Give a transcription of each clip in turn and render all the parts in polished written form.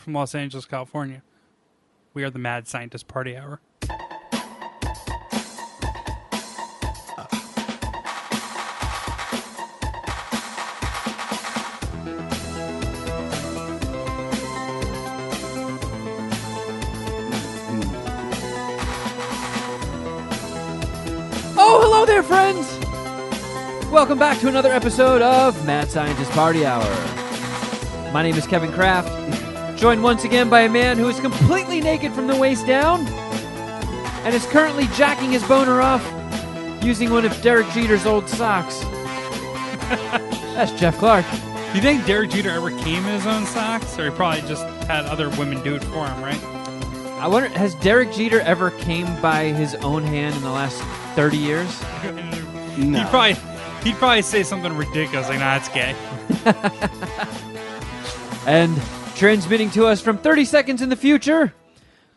from Los Angeles, California. We are the Mad Scientist Party Hour. Oh, hello there, friends! Welcome back to another episode of Mad Scientist Party Hour. My name is Kevin Kraft, joined once again by a man who is completely naked from the waist down and is currently jacking his boner off using one of Derek Jeter's old socks. That's Jeff Clark. Do you think Derek Jeter ever came in his own socks? Or he probably just had other women do it for him, right? I wonder, has Derek Jeter ever came by his own hand in the last 30 years? No. He'd probably say something ridiculous like, nah, it's gay. And transmitting to us from 30 seconds in the future,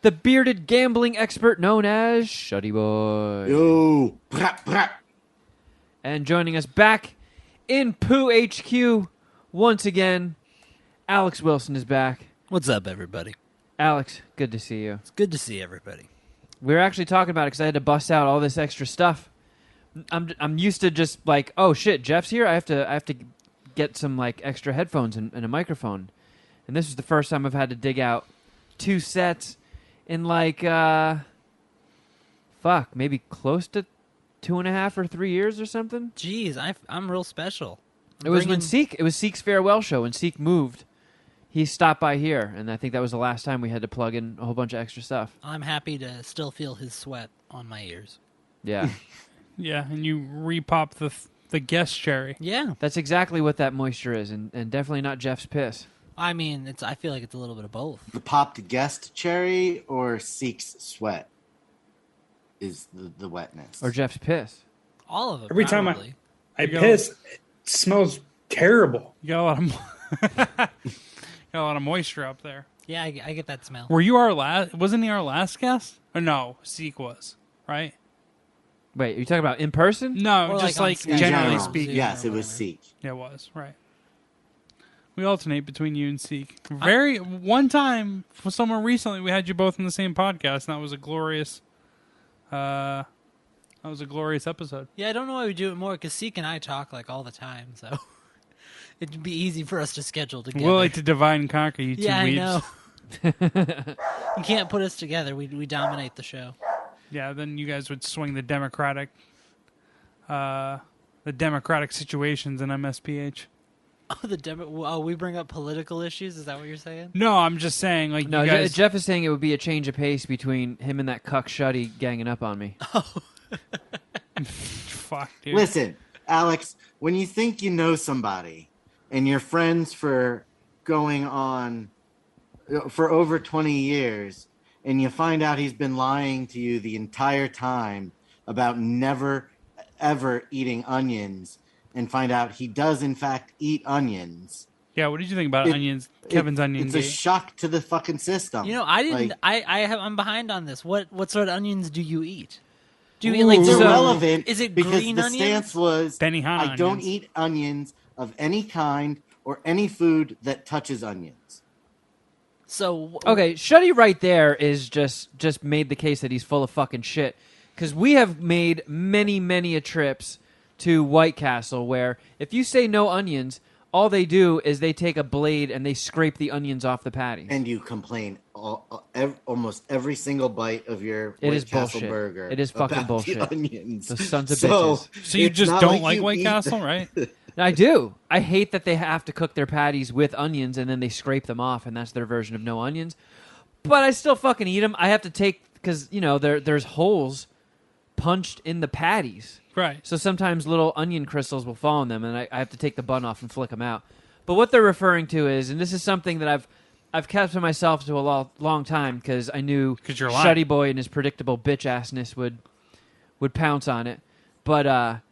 the bearded gambling expert known as Shuddy Boy. Yo, brap, brap. And joining us back in Pooh HQ once again, Alex Wilson is back. What's up, everybody? Alex, good to see you. It's good to see everybody. We were actually talking about it because I had to bust out all this extra stuff. I'm used to just like, oh shit, Jeff's here. I have to get some like extra headphones and a microphone. And this is the first time I've had to dig out 2 sets in like maybe close to 2.5 or 3 years or something. Jeez, I'm real special. It was Seek's farewell show. When Seek moved, he stopped by here, and I think that was the last time we had to plug in a whole bunch of extra stuff. I'm happy to still feel his sweat on my ears. Yeah. Yeah, and you repop the guest cherry. Yeah. That's exactly what that moisture is, and definitely not Jeff's piss. I mean, I feel like it's a little bit of both. The popped guest cherry or Seek's sweat is the wetness. Or Jeff's piss. All of it, Every probably. time I piss, it smells terrible. You got a lot of got a lot of moisture up there. Yeah, I get that smell. Were you our last? Wasn't he our last guest? Or no, Seek was, right? Wait, are you talking about in person? No, Or just like on like Skype. generally general, speaking. yes, it was whatever. Seek. Yeah, it was, right. We alternate between you and Seek. One time, for someone recently, we had you both in the same podcast, and that was a glorious episode. Yeah, I don't know why we do it more, because Seek and I talk like all the time, so it'd be easy for us to schedule together. We'll like to divide and conquer, you two Yeah, I weebs. know. You can't put us together. We dominate the show. Yeah, then you guys would swing the democratic situations in MSPH. Oh, we bring up political issues? Is that what you're saying? No, I'm just saying, like, No, you guys... Jeff is saying it would be a change of pace between him and that cuck Shuddy ganging up on me. Fuck, dude. Listen, Alex, when you think you know somebody and you're friends for going on for over 20 years and you find out he's been lying to you the entire time about never, ever eating onions and find out he does, in fact, eat onions. Yeah, what did you think about onions? Kevin's onion It's a gate? shock to the fucking system. You know, I didn't. Like, I'm behind on this. What sort of onions do you eat? Do you eat like it's so- irrelevant Is it because green the onions? stance was Benihana I don't onions. eat onions of any kind or any food that touches onions. So Okay, Shuddy right there is just made the case that he's full of fucking shit. Because we have made many trips to White Castle where if you say no onions, all they do is they take a blade and they scrape the onions off the patties. And you complain almost every single bite of your It White is Castle bullshit. burger. It is fucking about bullshit. The onions. The sons of So, bitches. So you it's just not don't like you White eat Castle, the- right? I do. I hate that they have to cook their patties with onions and then they scrape them off, and that's their version of no onions. But I still fucking eat them. I have to take, because, you know, there's holes punched in the patties. Right. So sometimes little onion crystals will fall in them, and I have to take the bun off and flick them out. But what they're referring to is, and this is something that I've kept to myself to a long time, because I knew 'Cause you're lying. Shuddy Boy and his predictable bitch-assness would pounce on it. But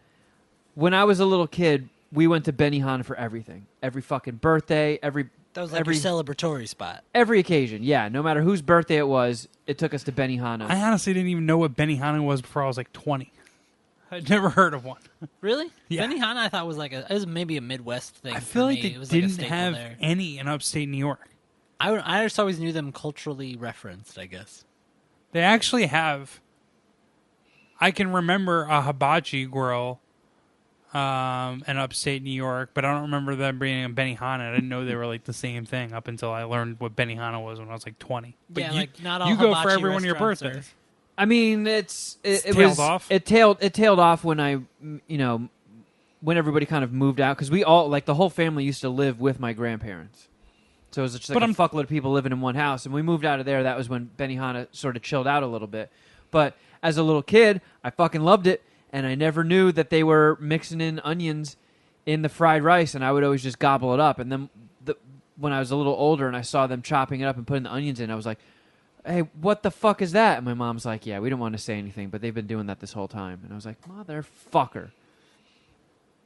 when I was a little kid, we went to Benihana for everything. Every fucking birthday, that was like every your celebratory spot. every occasion. Yeah, no matter whose birthday it was, it took us to Benihana. I honestly didn't even know what Benihana was before I was like 20. I'd never heard of one. Really? Yeah. Benihana, I thought was like it was maybe a Midwest thing. I feel for like me. they It was like a didn't staple have there. any in upstate New York. I just always knew them culturally referenced, I guess. They actually have. I can remember a hibachi grill in upstate New York, but I don't remember them being a Benihana. I didn't know they were like the same thing up until I learned what Benihana was when I was like 20. But Yeah, you, like not all you go for hibachi every one of your restaurants birthdays. I mean, it tailed was off? It tailed off when I, when everybody kind of moved out, because we all, like, the whole family used to live with my grandparents. So it was just like a fuckload of people living in one house, and we moved out of there. That was when Benihana sort of chilled out a little bit. But as a little kid, I fucking loved it, and I never knew that they were mixing in onions in the fried rice, and I would always just gobble it up. And then when I was a little older and I saw them chopping it up and putting the onions in, I was like, hey, what the fuck is that? And my mom's like, yeah, we didn't want to say anything, but they've been doing that this whole time. And I was like, motherfucker.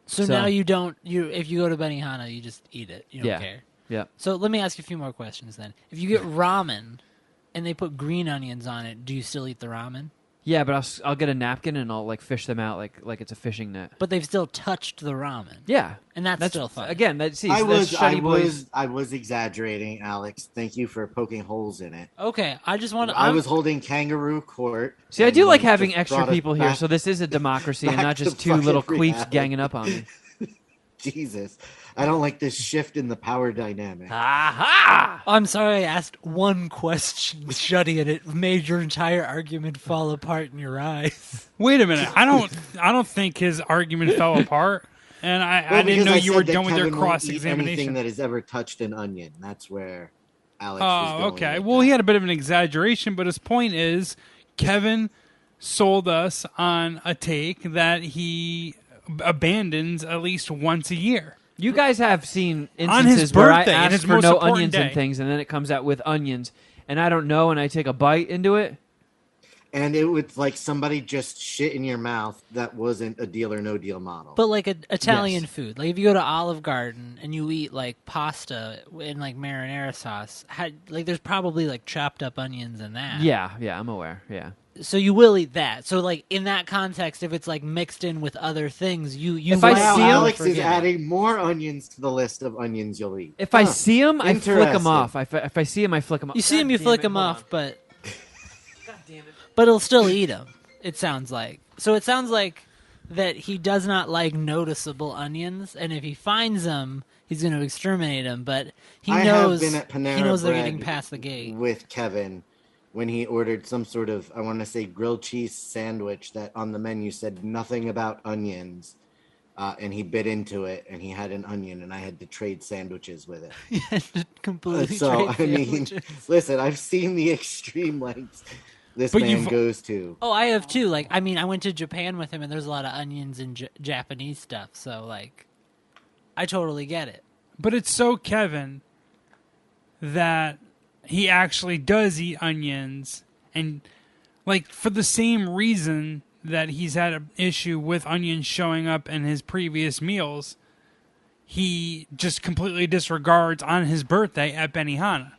So now you don't. If you go to Benihana, you just eat it. You don't care. Yeah. So let me ask you a few more questions then. If you get ramen and they put green onions on it, do you still eat the ramen? Yeah, but I'll get a napkin and I'll like fish them out like it's a fishing net. But they've still touched the ramen. Yeah, and that's still fun. Again, that's I boys. was exaggerating, Alex. Thank you for poking holes in it. Okay, I just want to. I was holding kangaroo court. See, I do like you having just extra brought us people here, back- so this is a democracy and back not to just two fucking little queefs reality. ganging up on me. Jesus, I don't like this shift in the power dynamic. Aha! I'm sorry, I asked one question, Shuddy, and it made your entire argument fall apart in your eyes. Wait a minute. I don't think his argument fell apart. And I didn't know you were done with your cross-examination. Anything that has ever touched an onion. That's where Alex Oh, was going okay. with Well, that. he had a bit of an exaggeration, but his point is Kevin sold us on a take that he abandons at least once a year. You guys have seen On his instances where I birthday, and ask his for most no important onions day. and things, and then it comes out with onions, and I don't know, and I take a bite into it. And it was like somebody just shit in your mouth that wasn't a Deal or No Deal model. But like Italian Yes. food, like if you go to Olive Garden and you eat like pasta in like marinara sauce, like there's probably like chopped up onions in that. Yeah, I'm aware. Yeah. So you will eat that. So like in that context, if it's like mixed in with other things, you If I Wow, see 'em- Alex is forget it. adding more onions to the list of onions you'll eat. If I see them, I flick them Interesting. off. If I see them, I flick them off. You see him, you God flick damn it, them hold off, on. but God damn it. but he'll still eat them. It sounds like. So it sounds like that he does not like noticeable onions, and if he finds them, he's going to exterminate them. But he I knows have been at Panera he knows they're Bread getting past the gate. with Kevin when he ordered some sort of, I want to say, grilled cheese sandwich that on the menu said nothing about onions. And he bit into it, and he had an onion, and I had to trade sandwiches with it. Completely. So, I trade mean, sandwiches. listen, I've seen the extreme lengths this But man you've- goes to. Oh, I have too. Like, I mean, I went to Japan with him, and there's a lot of onions and Japanese stuff. So, like, I totally get it. But it's so Kevin that he actually does eat onions, and like for the same reason that he's had an issue with onions showing up in his previous meals, he just completely disregards on his birthday at Benihana,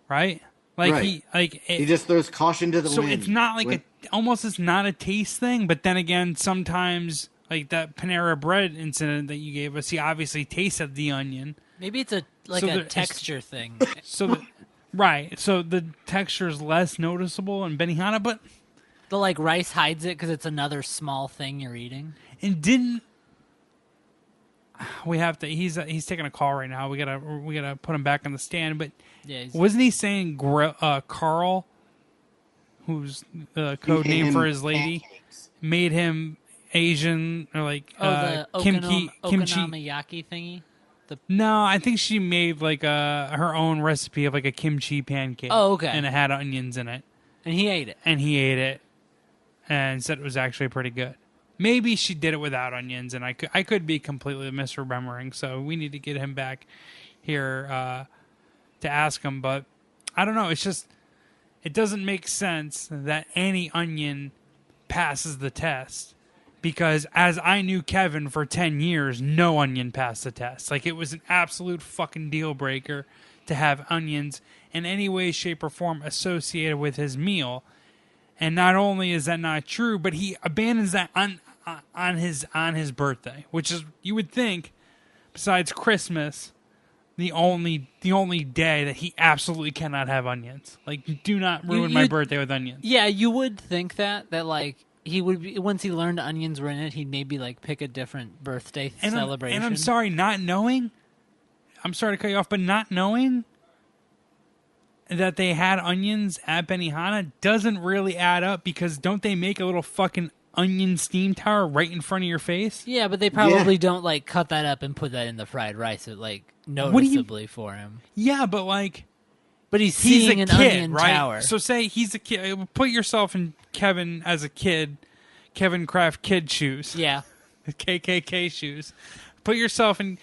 right? Like Right. He just throws caution to the so wind. it's not like When- almost it's not a taste thing, but then again, sometimes like that Panera Bread incident that you gave us, he obviously tasted the onion. Maybe it's a So there- texture thing. So right, so the texture is less noticeable in Benihana, but The like rice hides it because it's another small thing you're eating. and didn't we have to? He's taking a call right now. We gotta put him back on the stand. But Yeah, wasn't he saying Carl, who's the code He name ate for him his lady, pancakes. made him Asian or like the kimchi. okonomiyaki thingy. No, I think she made like her own recipe of like a kimchi pancake. Oh, okay. And it had onions in it, And he ate it. and he ate it, and said it was actually pretty good. Maybe she did it without onions, and I could be completely misremembering. So we need to get him back here to ask him. But I don't know. It's just it doesn't make sense that any onion passes the test. Because as I knew Kevin for 10 years, no onion passed the test. Like, it was an absolute fucking deal breaker to have onions in any way, shape, or form associated with his meal. And not only is that not true, but he abandons that on his birthday, which is, you would think, besides Christmas, the only day that he absolutely cannot have onions. Like, do not ruin my birthday with onions. Yeah, you would think that like he would be, once he learned onions were in it, he'd maybe like pick a different birthday celebration. And I'm sorry, not knowing. I'm sorry to cut you off, but not knowing that they had onions at Benihana doesn't really add up, because don't they make a little fucking onion steam tower right in front of your face? Yeah, but they probably don't like cut that up and put that in the fried rice. It like noticeably for him. Yeah, but like, but he's seeing an kid, onion right? tower. So say he's a kid. Put yourself in Kevin as a kid, Kevin Kraft kid shoes. Yeah, KKK shoes. Put yourself in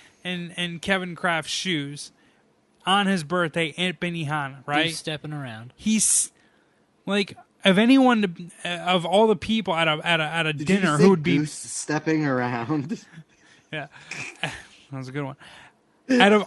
Kevin Kraft's shoes on his birthday at Benihana, right? He's stepping around. He's like, of anyone of all the people at a Did dinner you say who would be goose stepping around. Yeah, that was a good one. Out of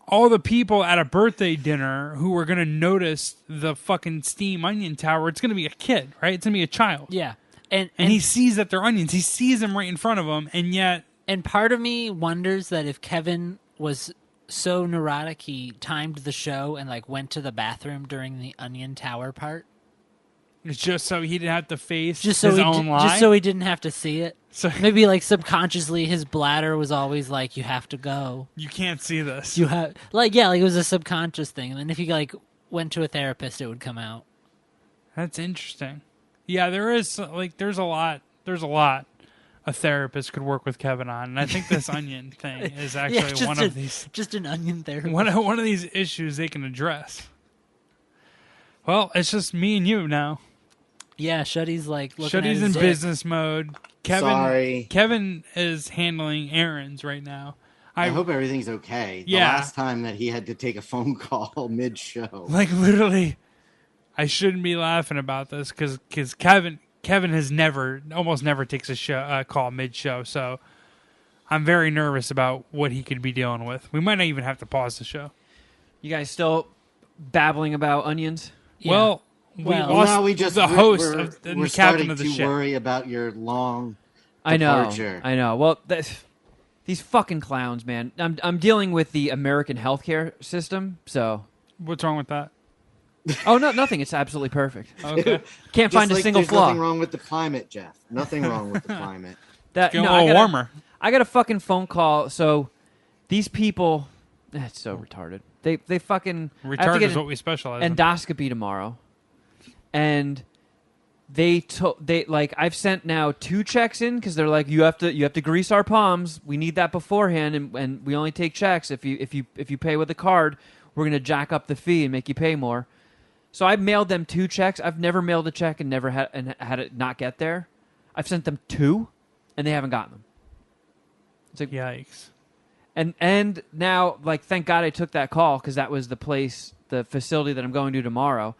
all the people at a birthday dinner who are going to notice the fucking steam onion tower, it's going to be a kid, right? It's going to be a child. Yeah, and he sees that they're onions. He sees them right in front of him, and yet. And part of me wonders that if Kevin was so neurotic, he timed the show and like went to the bathroom during the onion tower part. It's just so he didn't have to face his own lie? Just so he didn't have to see it. So maybe like subconsciously his bladder was always like, you have to go. You can't see this. You have like, yeah, like it was a subconscious thing. And then if he like went to a therapist, it would come out. That's interesting. Yeah, there's a lot a therapist could work with Kevin on. And I think this onion thing is actually one of these. Just an onion therapist. One of these issues they can address. Well, it's just me and you now. Yeah, Shuddy's like looking Shuddy's at his in dick. business mode. Sorry. Kevin is handling errands right now. I hope everything's okay. Yeah. The last time that he had to take a phone call mid-show. Like, literally, I shouldn't be laughing about this because Kevin has almost never takes a call mid-show. So I'm very nervous about what he could be dealing with. We might not even have to pause the show. You guys still babbling about onions? Yeah. Well, we lost the host and the captain of the ship. We're starting to worry about your long I departure. know. Well, these fucking clowns, man. I'm dealing with the American healthcare system, so. What's wrong with that? Oh, no, nothing. It's absolutely perfect. Okay. Can't find a single there's flaw. Nothing wrong with the climate, Jeff. Nothing wrong with the climate. It's getting a little warmer. I got a fucking phone call. So these people, that's so retarded. They fucking retarded is what we specialize in. Endoscopy tomorrow, and they like I've sent now 2 checks in because they're like you have to grease our palms. We need that beforehand, and we only take checks if you pay with a card. We're gonna jack up the fee and make you pay more. So I mailed them 2 checks. I've never mailed a check and never had it not get there. I've sent them 2, and they haven't gotten them. It's like, yikes. And now, like, thank God I took that call because that was the facility that I'm going to tomorrow.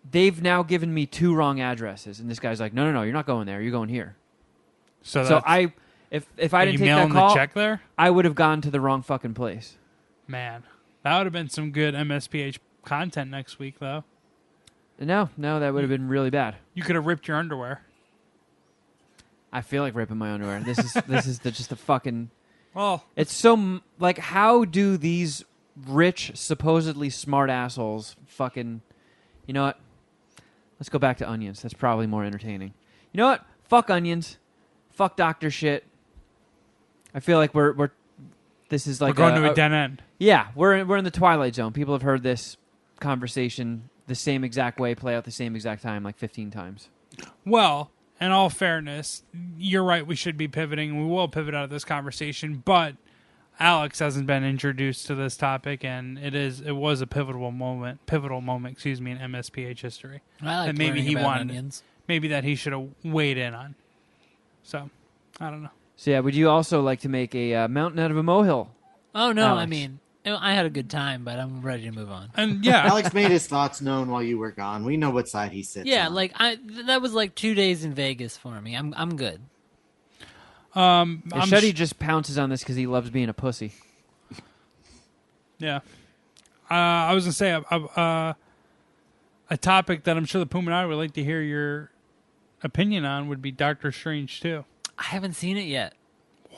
They've now given me 2 wrong addresses, and this guy's like, no, you're not going there. You're going here. So if I didn't take that call, the check there? I would have gone to the wrong fucking place. Man, that would have been some good MSPH content next week, though. No, that would have been really bad. You could have ripped your underwear. I feel like ripping my underwear. This is just a fucking. Well, it's so like, how do these rich, supposedly smart assholes fucking? You know what? Let's go back to onions. That's probably more entertaining. You know what? Fuck onions. Fuck doctor shit. I feel like we're. This is like we're going to a dead end. Yeah, we're in the Twilight Zone. People have heard this conversation the same exact way play out the same exact time like 15 times. Well, in all fairness, you're right. We should be pivoting. We will pivot out of this conversation, but Alex hasn't been introduced to this topic, and it was a pivotal moment. In MSPH history. I like maybe he wanted onions. Maybe that he should have weighed in on. So, I don't know. So yeah, would you also like to make a mountain out of a molehill? Oh no, Alex? I mean, I had a good time, but I'm ready to move on. And yeah, Alex made his thoughts known while you were gone. We know what side he sits on. Yeah, like that was like 2 days in Vegas for me. I'm good. Shuddy just pounces on this because he loves being a pussy. Yeah, I was gonna say a topic that I'm sure the Puminati would like to hear your opinion on would be Doctor Strange 2. I haven't seen it yet.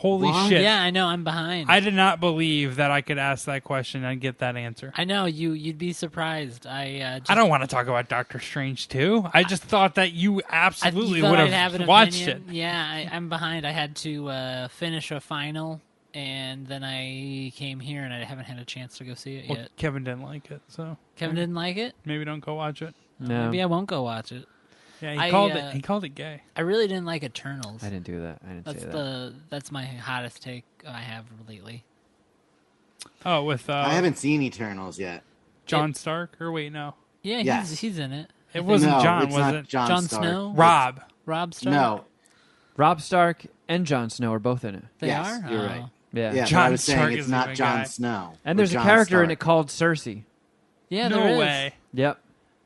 Holy What? shit. Yeah, I know. I'm behind. I did not believe that I could ask that question and get that answer. I know you'd be surprised. I I don't want to talk about Doctor Strange 2. I just thought that you absolutely you thought would I'd have have an watched opinion. it. Yeah, I'm behind. I had to finish a final, and then I came here, and I haven't had a chance to go see it Well, yet. Kevin didn't like it, so Kevin didn't like it. maybe don't go watch it. No, Maybe I won't go watch it. Yeah, I, he called it gay. I really didn't like Eternals. I didn't do that. I didn't That's say that. that's my hottest take I have lately. Oh, with I haven't seen Eternals yet. John Stark? Or wait, no. Yeah, Yes. he's in it. It wasn't No, John, it's was not it? Jon Snow? Stark. Rob. Rob Stark. No. Rob Stark and Jon Snow are both in it. They Yes, are. you're Oh. right. Yeah. Yeah, but Jon I was saying Stark it's isn't not even a Jon guy. Snow. And or there's a Jon character in Stark. it called Cersei. Yeah, there No is. way. Yep.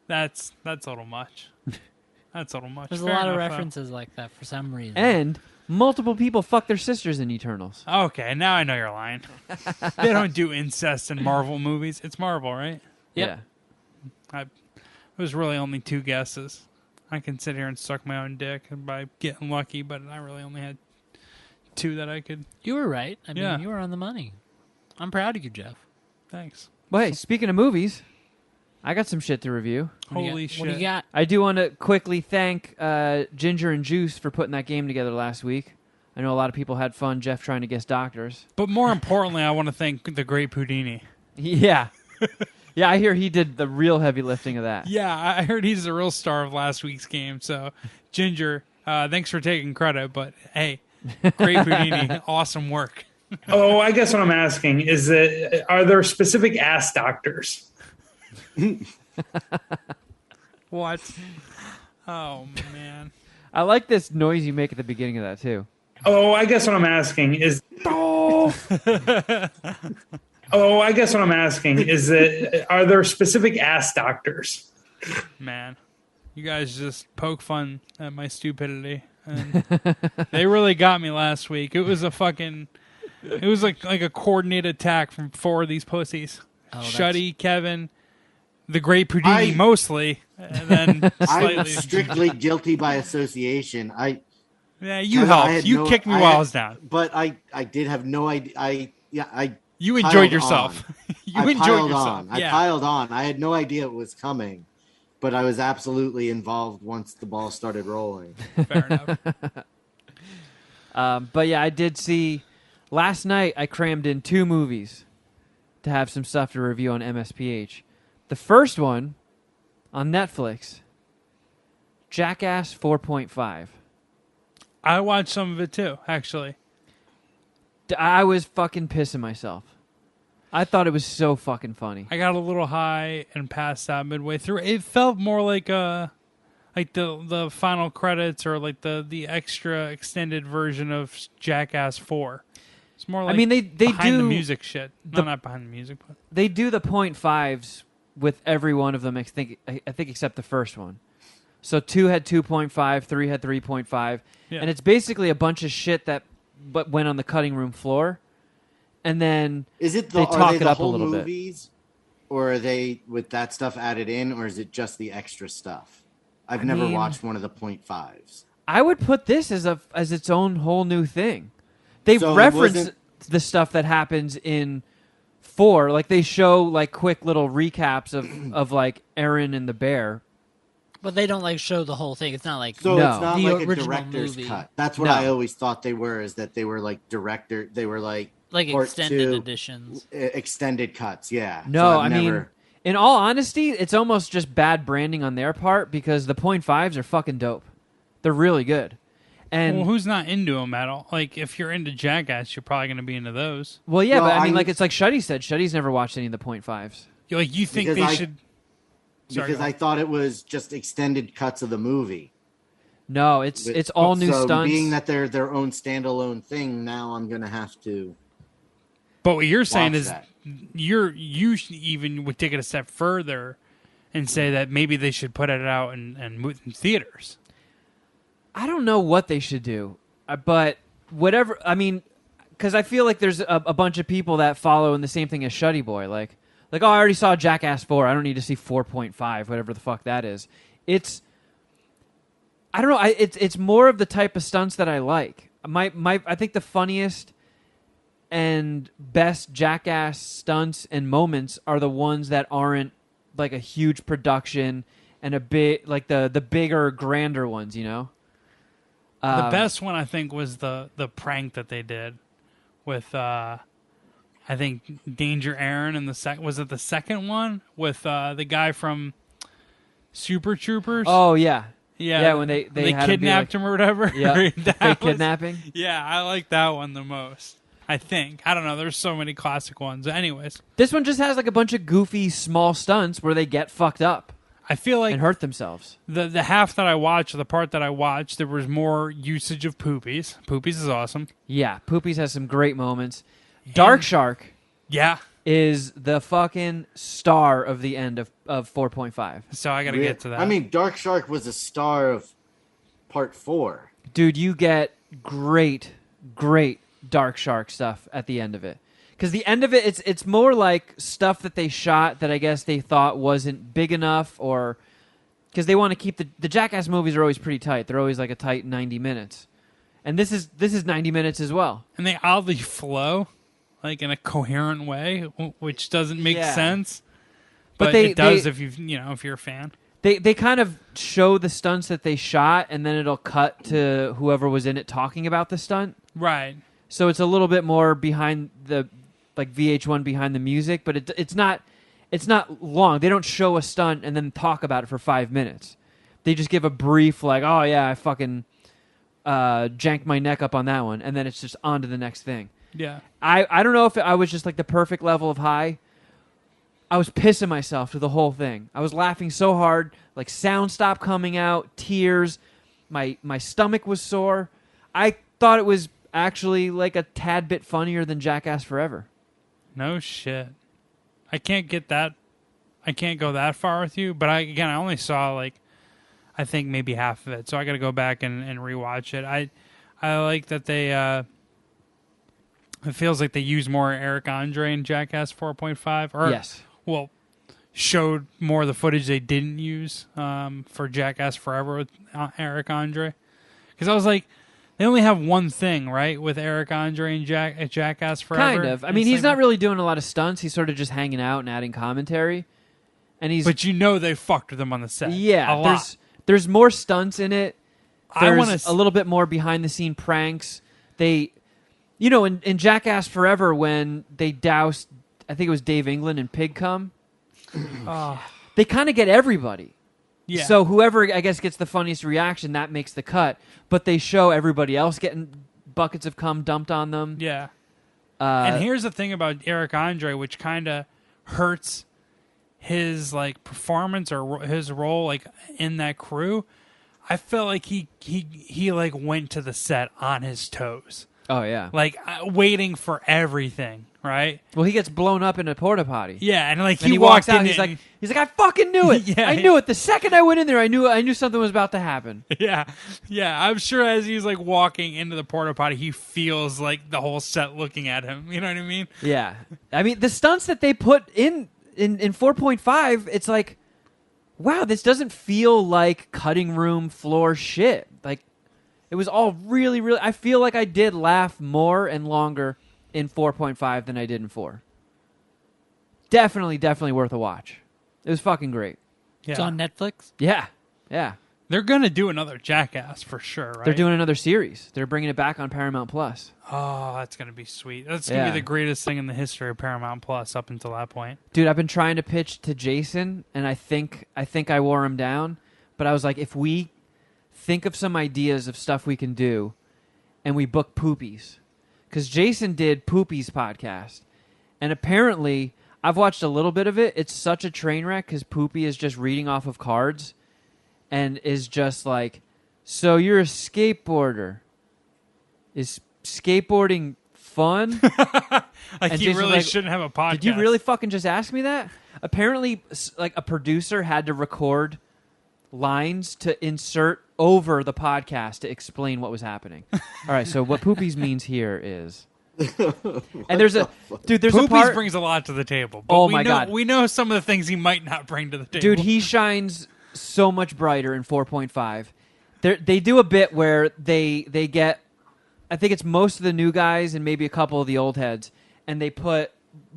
That's a little much. That's a little much. There's a Fair lot of enough, though. references like that for some reason. And multiple people fuck their sisters in Eternals. Okay, now I know you're lying. They don't do incest in Marvel movies. It's Marvel, right? Yep. Yeah. It was really only 2 guesses. I can sit here and suck my own dick by getting lucky, but I really only had 2 that I could. You were right. I mean, Yeah. you were on the money. I'm proud of you, Jeff. Thanks. Well, hey, speaking of movies, I got some shit to review. What do you Holy got? shit. What do you got? I do want to quickly thank Ginger and Juice for putting that game together last week. I know a lot of people had fun, Jeff trying to guess doctors. But more importantly, I want to thank the great Houdini. Yeah. Yeah, I hear he did the real heavy lifting of that. Yeah, I heard he's the real star of last week's game. So, Ginger, thanks for taking credit. But hey, great Houdini, awesome work. Oh, I guess what I'm asking is that are there specific ass doctors? What? Oh man. I like this noise you make at the beginning of that, too. Oh, I guess what I'm asking is. Oh, I guess what I'm asking is that are there specific ass doctors? Man, you guys just poke fun at my stupidity, and they really got me last week. It was it was like a coordinated attack from 4 of these pussies. Oh, Shuddy, Kevin, the great Houdini mostly, and then I'm slightly. strictly guilty by association. Yeah, you I helped. had You no- kicked me I while had- I was down. But I did have no idea. You enjoyed piled yourself. You I enjoyed piled yourself. on. I Yeah. piled on. I had no idea it was coming, but I was absolutely involved once the ball started rolling. Fair enough. But yeah, I did see... Last night, I crammed in 2 movies to have some stuff to review on MSPH. The first one, on Netflix, Jackass 4.5. I watched some of it too, actually. I was fucking pissing myself. I thought it was so fucking funny. I got a little high and passed out midway through. It felt more like the final credits or like the extra extended version of Jackass 4. It's more like they behind do the music shit. No, not behind the music, but They do the 0.5s with every one of them. I think except the first one. So 2 had 2.5, 3 had 3.5, yeah. and it's basically a bunch of shit that went on the cutting room floor, and then Is it They are talk they it the up a whole little bit. movies, or are they with that stuff added in, or is it just the extra stuff? I've never mean- watched one of the 0.5s. I would put this as its own whole new thing. They So it reference wasn't- the stuff that happens in 4, like they show like quick little recaps of like Aaron and the bear. But they don't like show the whole thing. It's not like So No. it's not The like a original director's movie. cut. That's what No. I always thought they were. Is that they were like director? They were like part extended 2, editions. extended cuts. Yeah. No, So I I've mean, never- in all honesty, it's almost just bad branding on their part because the 0.5s are fucking dope. They're really good. And well, who's not into them at all? Like, if you're into Jackass, you're probably going to be into those. well, yeah, Well, but I mean, I'm- like it's like Shuddy said. Shuddy's never watched any of the 0.5s. You think Because they I- should? Sorry, because go I on. thought it was just extended cuts of the movie. No, it's all new so stunts. Being that they're their own standalone thing, now I'm gonna have to. But what you're saying watch is that. you even would take it a step further and say that maybe they should put it out in theaters. I don't know what they should do, but whatever. I mean, because I feel like there's a bunch of people that follow in the same thing as Shuddy Boy. Like, oh, I already saw Jackass 4. I don't need to see 4.5, whatever the fuck that is. I don't know. It's more of the type of stunts that I like. I think the funniest and best Jackass stunts and moments are the ones that aren't like a huge production and a bit like the bigger, grander ones, you know? The best one I think was the prank that they did with I think Danger Aaron and was it the second one with the guy from Super Troopers? Oh yeah. Yeah, Yeah, when they had kidnapped him or whatever. Yeah, That fake was- kidnapping. Yeah, I like that one the most. I think. I don't know. There's so many classic ones. Anyways, This one just has like a bunch of goofy small stunts where they get fucked up I feel like and hurt themselves. the half that I watched, the part that I watched, there was more usage of Poopies. Poopies is awesome. Yeah, Poopies has some great moments. Dark Shark Yeah. is the fucking star of the end of 4.5. So I got to get to that. I mean, Dark Shark was a star of part 4. Dude, you get great Dark Shark stuff at the end of it. Because the end of it, it's more like stuff that they shot that I guess they thought wasn't big enough, or because they want to keep the Jackass movies are always pretty tight. They're always like a tight 90 minutes, and this is 90 minutes as well. and they oddly flow, like in a coherent way, which doesn't make Yeah. sense. But But it does if if you're a fan. They kind of show the stunts that they shot, and then it'll cut to whoever was in it talking about the stunt. Right. So it's a little bit more behind the like VH1 behind the music, but it's not long. They don't show a stunt and then talk about it for 5 minutes. They just give a brief like, "Oh yeah, I fucking janked my neck up on that one," and then it's just on to the next thing. Yeah. I don't know if I was just like the perfect level of high. I was pissing myself through the whole thing. I was laughing so hard, like sound stopped coming out, tears. My stomach was sore. I thought it was actually like a tad bit funnier than Jackass Forever. No shit. I can't get that. I can't go that far with you. But I only saw like, I think maybe half of it. So I got to go back and rewatch it. I like that they. It feels like they use more Eric Andre in Jackass 4.5. Or, Yes. Well, showed more of the footage they didn't use for Jackass Forever with Eric Andre. Because I was like, they only have one thing, right, with Eric Andre and Jackass Forever. Kind of. I mean, he's not really doing a lot of stunts. He's sort of just hanging out and adding commentary. And he's But they fucked with him on the set. yeah. a lot. There's more stunts in it. I There's want to a little bit more behind the scene pranks. They, in Jackass Forever when they doused, I think it was Dave England and Pig Cum. They kind of get everybody. Yeah. So whoever, I guess, gets the funniest reaction, that makes the cut. But they show everybody else getting buckets of cum dumped on them. Yeah. And here's the thing about Eric Andre, which kind of hurts his like performance or his role like in that crew. I felt like he like went to the set on his toes, Oh, yeah. like waiting for everything. Right? Well, he gets blown up in a porta potty. Yeah, and like And he walked walks out in and he's and- like, I fucking knew it. Yeah, I knew it. The second I went in there, I knew something was about to happen. Yeah, I'm sure as he's like walking into the porta potty, he feels like the whole set looking at him. You know what I mean? Yeah. I mean, the stunts that they put in 4.5, it's like, wow, this doesn't feel like cutting room floor shit. Like, it was all really, really, I feel like I did laugh more and longer in 4.5 than I did in 4. Definitely worth a watch. It was fucking great. Yeah, It's on Netflix. Yeah. they're gonna do another Jackass for sure. Right? They're doing another series. They're bringing it back on Paramount Plus. Oh, that's gonna be sweet. That's gonna Yeah. be the greatest thing in the history of Paramount Plus up until that point. Dude, I've been trying to pitch to Jason, and I think I wore him down. But I was like, if we think of some ideas of stuff we can do, and we book Poopies, because Jason did Poopies podcast, and apparently I've watched a little bit of it. It's such a train wreck because Poopy is just reading off of cards, and is just like, so you're a skateboarder. Is skateboarding fun? Like And he Jason's really like, shouldn't have a podcast. Did you really fucking just ask me that? Apparently, like a producer had to record lines to insert over the podcast to explain what was happening. All right, so what Poopies means here is, and there's a Poopies part, brings a lot to the table. But Oh we my know, God. we know some of the things he might not bring to the table. dude, he shines so much brighter in 4.5. They do a bit where they get I think it's most of the new guys and maybe a couple of the old heads, and they put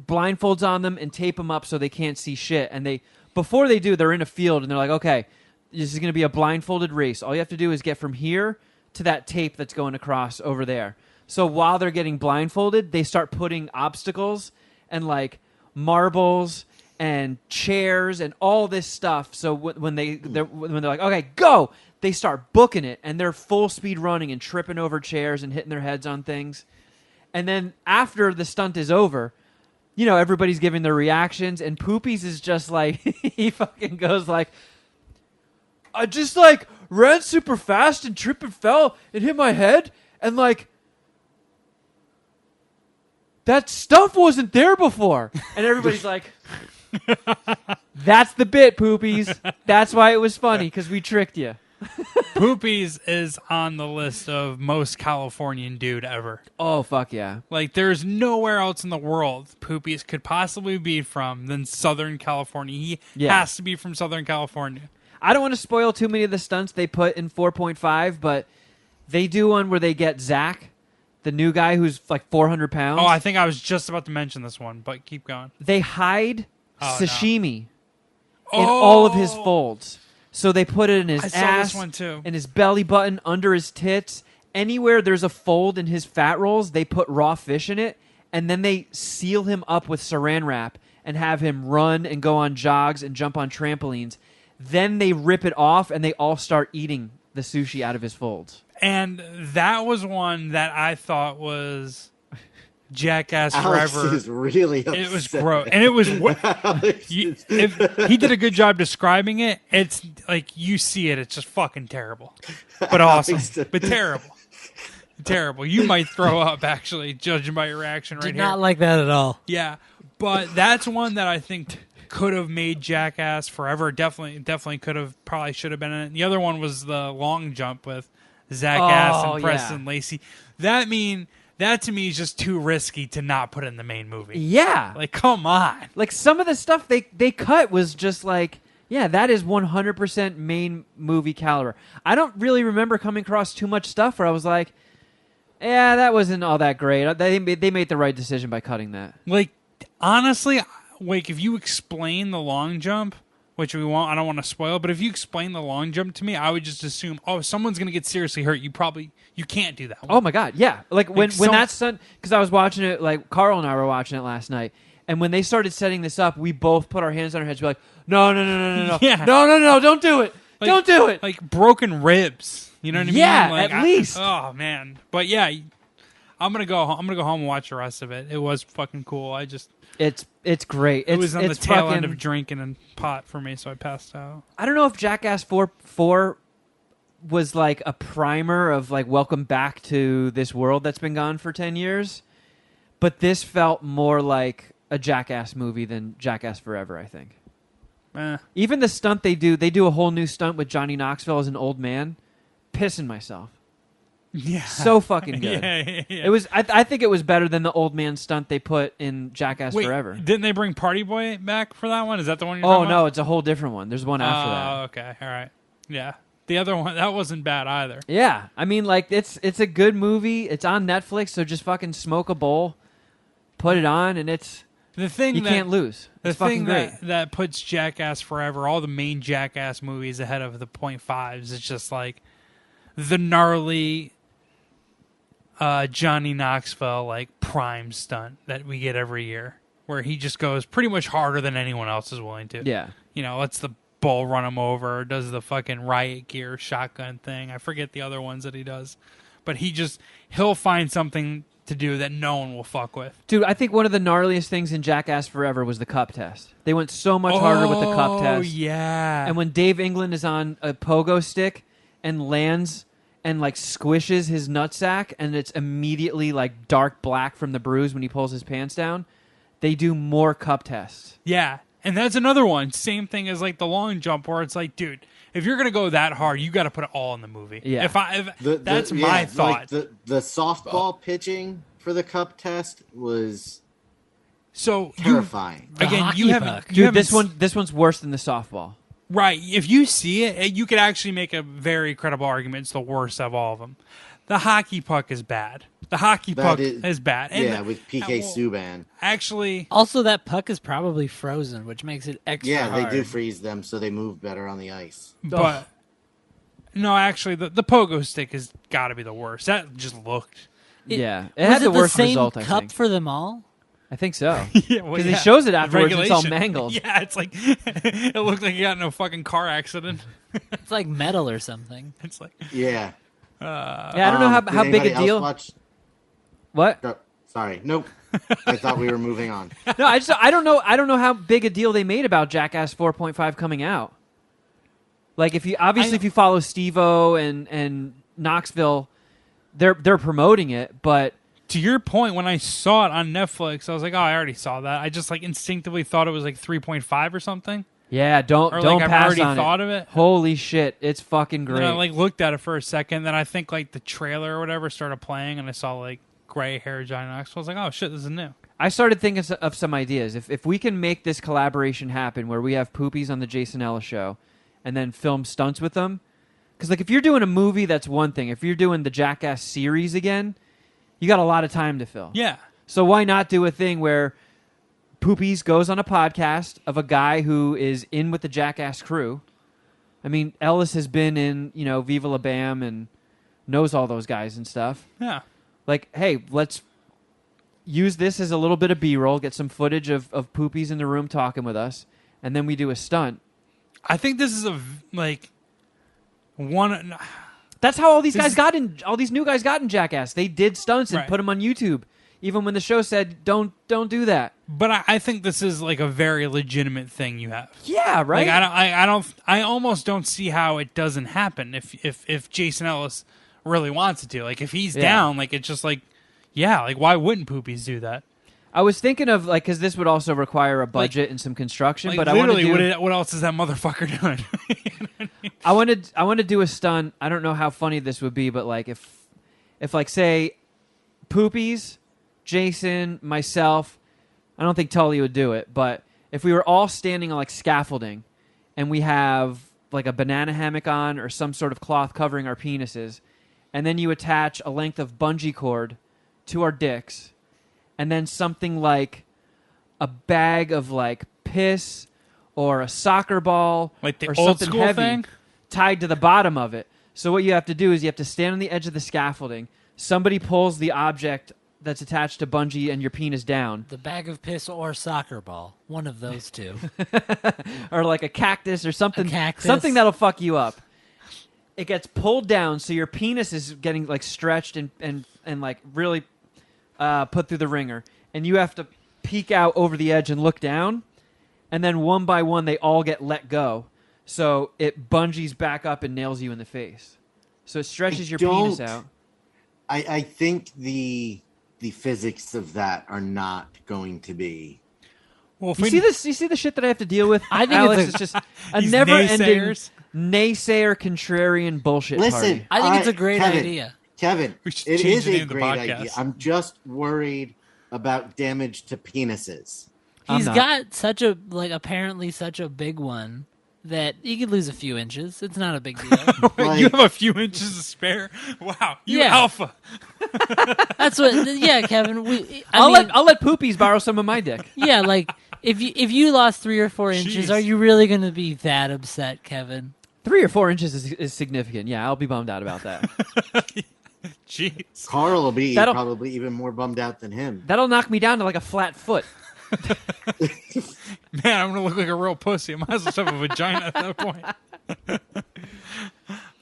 blindfolds on them and tape them up so they can't see shit. And before they do, they're in a field and they're like, okay, this is going to be a blindfolded race. All you have to do is get from here to that tape that's going across over there. So while they're getting blindfolded, they start putting obstacles and like marbles and chairs and all this stuff. So when they're like, okay, go, they start booking it and they're full speed running and tripping over chairs and hitting their heads on things. And then after the stunt is over, everybody's giving their reactions, and Poopies is just like, he fucking goes like, I just like ran super fast and tripped and fell and hit my head, and like that stuff wasn't there before. And everybody's like, that's the bit, Poopies. That's why it was funny, because we tricked you. Poopies is on the list of most Californian dude ever. Oh, fuck yeah. Like, there's nowhere else in the world Poopies could possibly be from than Southern California. He has to be from Southern California. I don't want to spoil too many of the stunts they put in 4.5, but they do one where they get Zach, the new guy who's like 400 pounds. Oh, I think I was just about to mention this one, but keep going. They hide sashimi in all of his folds. So they put it in his I saw ass, this one too. in his belly button, under his tits. Anywhere there's a fold in his fat rolls, they put raw fish in it, and then they seal him up with saran wrap and have him run and go on jogs and jump on trampolines. Then they rip it off, and they all start eating the sushi out of his folds. And that was one that I thought was Jackass Alex Forever. is really upset. It was gross, and it was. If he did a good job describing it, it's like you see it. It's just fucking terrible, but awesome, but terrible, terrible. You might throw up actually, judging by your reaction right Did here. not like that at all. Yeah, but that's one that I think could have made Jackass Forever. Definitely could have. Probably should have been in it. The other one was the long jump with Zach Ass and Preston Lacey. That to me is just too risky to not put in the main movie. Yeah. Like, come on. Like, some of the stuff they cut was just like, yeah, that is 100% main movie caliber. I don't really remember coming across too much stuff where I was like, yeah, that wasn't all that great. They made the right decision by cutting that. Like, honestly, like, if you explain the long jump, which we won't, I don't want to spoil, but if you explain the long jump to me, I would just assume, oh, someone's going to get seriously hurt. You can't do that one. Oh my God, yeah. Like when that stunt, because I was watching it, like Carl and I were watching it last night, and when they started setting this up, we both put our hands on our heads, we're like, no, Yeah. no, don't do it, Like, don't do it. Like broken ribs, you know what I mean? Yeah, Like, at least. Oh man, but yeah, I'm gonna go home and watch the rest of it. It was fucking cool. It's great. It was on the it's tail fucking, end of drinking and pot for me, so I passed out. I don't know if Jackass 4 was like a primer of like welcome back to this world that's been gone for 10 years, but this felt more like a Jackass movie than Jackass Forever, I think. Even the stunt they do a whole new stunt with Johnny Knoxville as an old man. Pissing myself. Yeah, so fucking good. Yeah. It was. I think it was better than the old man stunt they put in Jackass Wait, Forever. Didn't they bring Party Boy back for that one? Is that the one you're Oh talking about? no, it's a whole different one. There's one after that. Oh, okay, all right, yeah. The other one that wasn't bad either. Yeah, I mean, like it's a good movie. It's on Netflix, so just fucking smoke a bowl, put it on, and it's The thing you that, can't lose. The It's fucking thing great. that puts Jackass Forever, all the main Jackass movies ahead of the .5s. It's just like the gnarly Johnny Knoxville like prime stunt that we get every year, where he just goes pretty much harder than anyone else is willing to. Yeah. Lets the bull run him over, does the fucking riot gear shotgun thing. I forget the other ones that he does, but he'll find something to do that no one will fuck with. Dude, I think one of the gnarliest things in Jackass Forever was the cup test. They went so much harder with the cup test. Oh, yeah. And when Dave England is on a pogo stick and lands and like squishes his nutsack and it's immediately like dark black from the bruise when he pulls his pants down, they do more cup tests. Yeah. And that's another one. Same thing as like the long jump where it's like, dude, if you're going to go that hard, you got to put it all in the movie. Yeah. That's my thought. Like the softball pitching for the cup test was so terrifying. You haven't... Dude, this one's worse than the softball. Right. If you see it, you could actually make a very credible argument it's the worst of all of them. The hockey puck is bad. The hockey puck is bad. And yeah, with PK Subban. Actually, Also, that puck is probably frozen, which makes it extra hard. Yeah, they do freeze them so they move better on the ice. but no, actually, the pogo stick has got to be the worst. That just looked. It Was had the worst same result, I cup think. for them all? I think so. Yeah, well, Because he shows it afterwards, it's all Regulation. mangled. Yeah, it's like it looked like he got in a fucking car accident. It's like metal or something. It's like Yeah. Yeah, I don't know how Did big anybody a else deal. watch- What? Oh, sorry. Nope. I thought we were moving on. No, I don't know. I don't know how big a deal they made about Jackass 4.5 coming out. Like, if you follow Steve-O and Knoxville, they're promoting it, but to your point, when I saw it on Netflix, I was like, "Oh, I already saw that." I just like instinctively thought it was like 3.5 or something. yeah, don't Or don't like I've pass already on thought it. of it. Holy shit, it's fucking And great. then I like looked at it for a second. Then I think like the trailer or whatever started playing, and I saw like gray hair Johnny Knoxville. I was like, "Oh shit, this is new." I started thinking of some ideas. If we can make this collaboration happen, where we have Poopies on the Jason Ellis show, and then film stunts with them, because like if you're doing a movie, that's one thing. If you're doing the Jackass series again, you got a lot of time to fill. Yeah, So why not do a thing where Poopies goes on a podcast of a guy who is in with the Jackass crew? I mean, Ellis has been in, Viva La Bam and knows all those guys and stuff. yeah. Like, hey, let's use this as a little bit of B-roll, get some footage of Poopies in the room talking with us, and then we do a stunt. I think this is one. That's how all these new guys got in Jackass. They did stunts and Right. put them on YouTube, even when the show said, don't do that. But I think this is like a very legitimate thing you have. Yeah, right? Like I almost don't see how it doesn't happen if Jason Ellis really wants it to. Like if he's down, like it's just like, yeah, like why wouldn't Poopies do that? I was thinking of, like, because this would also require a budget and some construction, Like but I want to literally, do... what else is that motherfucker doing? I want to do a stunt. I don't know how funny this would be, but like if like say Poopies, Jason, myself, I don't think Tully would do it, but if we were all standing on like scaffolding and we have like a banana hammock on or some sort of cloth covering our penises, and then you attach a length of bungee cord to our dicks, and then something like a bag of like piss or a soccer ball Like the or old something school heavy thing? tied to the bottom of it. So what you have to do is you have to stand on the edge of the scaffolding. Somebody pulls the object that's attached to bungee and your penis down. The bag of piss or soccer ball. One of those two. Or like a cactus or something. A cactus. Something that'll fuck you up. It gets pulled down so your penis is getting like stretched and like really put through the ringer. And you have to peek out over the edge and look down. And then one by one they all get let go. So it bungees back up and nails you in the face. So it stretches your penis out. I think the physics of that are not going to be. Well, if You we- see the shit that I have to deal with? I think Alex, it's it's just a These never-ending naysayers. naysayer, contrarian bullshit Listen, party. I think it's a great Kevin, idea. Kevin, We should it change is the name a of the great podcast. idea. I'm just worried about damage to penises. I'm He's not. got such a apparently such a big one that he could lose a few inches. It's not a big deal. Like- you have a few inches to spare. Wow, you Yeah. alpha. That's what. Yeah, Kevin. I'll let Poopies borrow some of my dick. Yeah, like if you lost 3 or 4 inches, Jeez. are you really going to be that upset, Kevin? 3 or 4 inches is significant. Yeah, I'll be bummed out about that. Jeez. Carl will be That'll- probably even more bummed out than him. That'll knock me down to like a flat foot. Man, I'm gonna look like a real pussy. I might as well have a vagina at that point.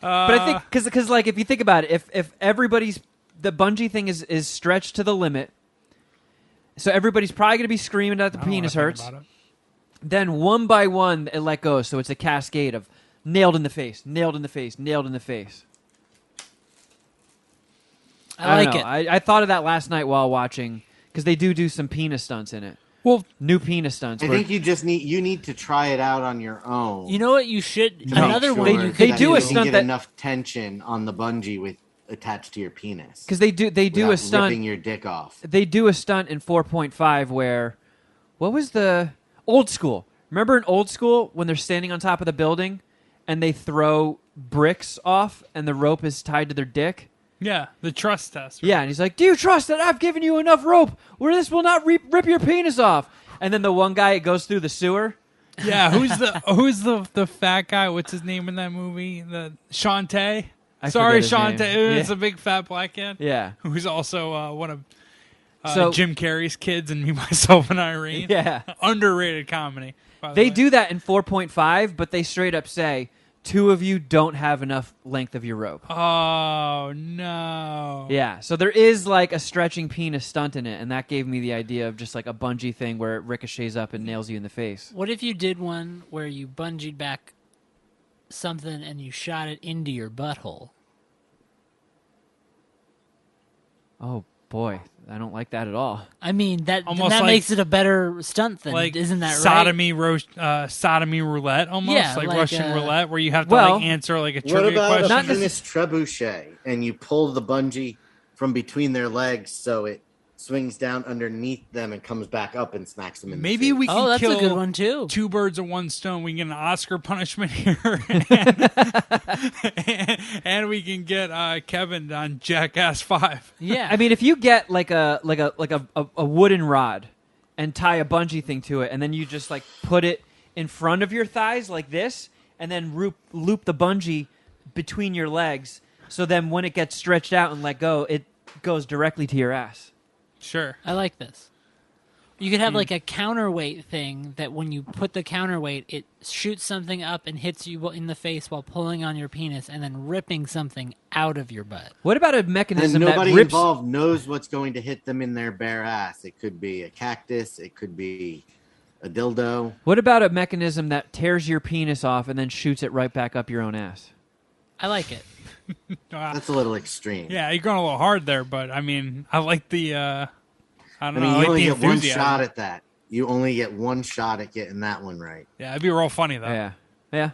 But I think because like if you think about it, if everybody's the bungee thing is stretched to the limit, so everybody's probably going to be screaming that the I don't wanna penis think hurts. about it. Then one by one it let go, so it's a cascade of nailed in the face, nailed in the face, nailed in the face. I don't like know. it. I thought of that last night while watching because they do some penis stunts in it. Well, New penis stunts. I where- think you need to try it out on your own. You know what? You should. to make Another sure way you They that do you a can stunt get that- enough tension on the bungee with attached to your penis. because they do a without stunt. ripping your dick off. They do a stunt in 4.5 where, what was the Old School? Remember in Old School when they're standing on top of the building and they throw bricks off and the rope is tied to their dick? Yeah, the trust test. Yeah, and he's like, "Do you trust that I've given you enough rope where this will not rip your penis off?" And then the one guy goes through the sewer. Yeah, who's the fat guy? What's his name in that movie? The Shantae. I Sorry, forget his Shantae. name. It's a big fat black kid. Yeah. Who's also one of So- Jim Carrey's kids and Me, Myself, and Irene. Yeah. Underrated comedy. By the They way. do that in 4.5, but they straight up say, 2 of you don't have enough length of your rope. Oh, no. Yeah, so there is like a stretching penis stunt in it, and that gave me the idea of just like a bungee thing where it ricochets up and nails you in the face. What if you did one where you bungeed back something and you shot it into your butthole? Oh, boy. I don't like that at all. I mean, that Almost like- makes it a better stunt then, Like isn't that right? sodomy roulette, almost Yeah, like like, Russian roulette, where you have to well, like answer like a What trivia about question. a Not penis trebuchet and you pull the bungee from between their legs so it swings down underneath them and comes back up and smacks them in Maybe the we face? can Oh, that's kill a good one too. 2 birds with 1 stone. We can get an Oscar punishment here, and we can get Kevin on Jackass 5. Yeah, I mean, if you get like a wooden rod and tie a bungee thing to it, and then you just like put it in front of your thighs like this, and then loop the bungee between your legs, so then when it gets stretched out and let go, it goes directly to your ass. Sure. I like this. You could have like a counterweight thing that when you put the counterweight, it shoots something up and hits you in the face while pulling on your penis and then ripping something out of your butt. What about a And mechanism nobody that rips? involved knows what's going to hit them in their bare ass. It could be a cactus. It could be a dildo. What about a mechanism that tears your penis off and then shoots it right back up your own ass? I like it. That's a little extreme. Yeah, you're going a little hard there, but I mean, I like the. I don't I know. mean, I you like only the get one enthusiasm. shot at that. You only get one shot at getting that one right. Yeah, it'd be real funny though. Yeah.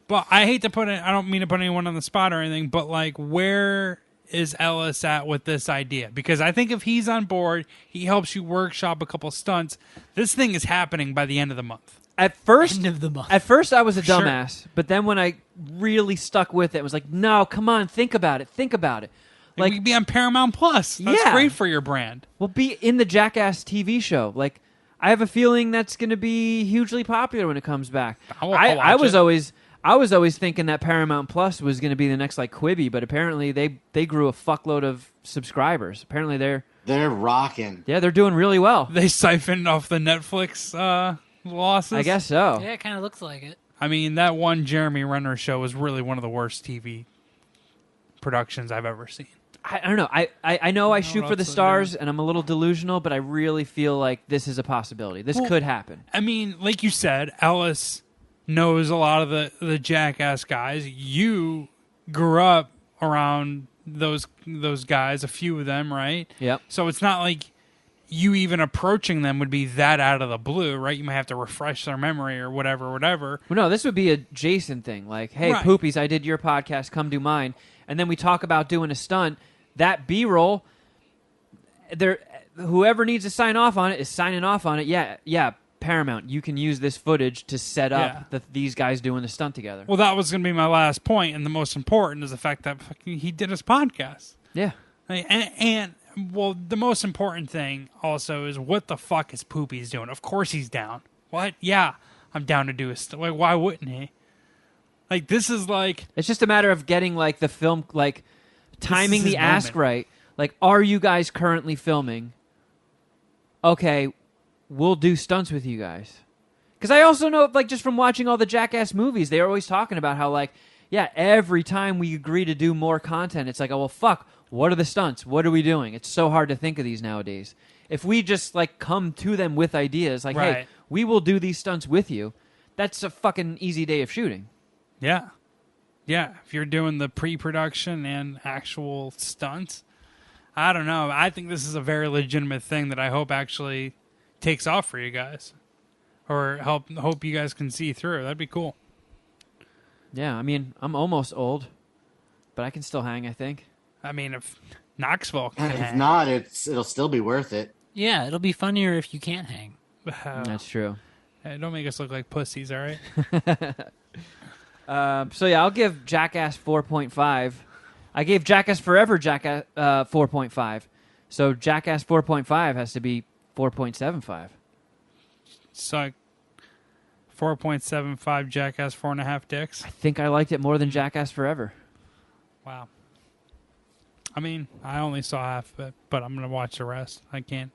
But I hate to put it. I don't mean to put anyone on the spot or anything. But like, where is Ellis at with this idea? Because I think if he's on board, he helps you workshop a couple stunts. This thing is happening by the end of the month. At first, End of the month. At first, I was a Sure. dumbass, but then when I really stuck with it, I was like, "No, come on, think about it. Think about it." Like, we could be on Paramount Plus. That's Yeah. great for your brand. We'll be in the Jackass TV show. Like, I have a feeling that's going to be hugely popular when it comes back. I'll I watch was it. I was always thinking that Paramount Plus was going to be the next like Quibi, but apparently they grew a fuckload of subscribers. Apparently They're rocking. they're doing really well. They siphoned off the Netflix losses. I guess so. Yeah, it kind of looks like it. I mean, that one Jeremy Renner show was really one of the worst TV productions I've ever seen. I don't know. I know I shoot what for the else to stars, and I'm a little delusional, but I really feel like this is a possibility. This Well, could happen. I mean, like you said, Ellis knows a lot of the Jackass guys. You grew up around those guys, a few of them, right? Yep. So it's not like you even approaching them would be that out of the blue, right? You might have to refresh their memory or whatever. Well, no, this would be a Jason thing. Like, hey, Right. Poopies, I did your podcast, come do mine. And then we talk about doing a stunt. That B-roll, whoever needs to sign off on it is signing off on it. Yeah, Paramount, you can use this footage to set up these guys doing the stunt together. Well, that was going to be my last point, and the most important is the fact that fucking he did his podcast. Yeah. And well, the most important thing also is what the fuck is Poopy's doing? Of course he's down. What? Yeah, I'm down to do a stunt. Like, why wouldn't he? Like, this is like... It's just a matter of getting, like, the film, like, timing his the ask moment. right. Like, are you guys currently filming? Okay, we'll do stunts with you guys. Because I also know, like, just from watching all the Jackass movies, they're always talking about how, like, yeah, every time we agree to do more content, it's like, oh, well, fuck, what are the stunts? What are we doing? It's so hard to think of these nowadays. If we just, like, come to them with ideas, like, hey, Right. we will do these stunts with you, that's a fucking easy day of shooting. Yeah. Yeah, if you're doing the pre-production and actual stunts, I don't know. I think this is a very legitimate thing that I hope actually takes off for you guys. Or hope you guys can see through. That'd be cool. Yeah, I mean, I'm almost old, but I can still hang, I think. I mean, if Knoxville can If hang. not, it'll still be worth it. Yeah, it'll be funnier if you can't hang. That's true. Hey, don't make us look like pussies, all right? So yeah, I'll give Jackass 4.5. I gave Jackass Forever Jackass 4.5. So Jackass 4.5 has to be 4.75. So 4.75 Jackass 4.5 dicks. I think I liked it more than Jackass Forever. Wow. I mean, I only saw half of it, but I'm going to watch the rest. I can't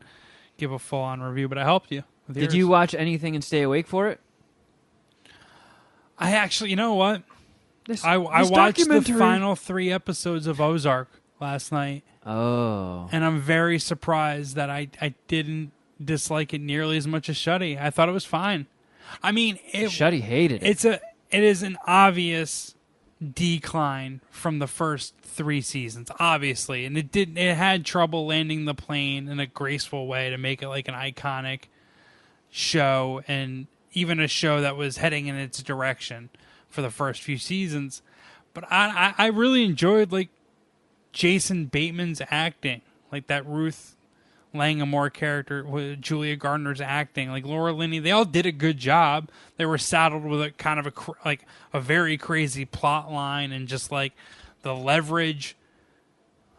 give a full-on review, but I helped you. With Did yours. you watch anything and stay awake for it? I actually, you know what? I this watched the documentary- final 3 episodes of Ozark last night, Oh. and I'm very surprised that I didn't dislike it nearly as much as Shuddy. I thought it was fine. I mean, Shuddy hated it. it is an obvious decline from the first 3 seasons, obviously, and it had trouble landing the plane in a graceful way to make it like an iconic show, and even a show that was heading in its direction for the first few seasons. But I really enjoyed like Jason Bateman's acting, like that Ruth Langamore character with Julia Gardner's acting, like Laura Linney. They all did a good job. They were saddled with a kind of a very crazy plot line, and just like the leverage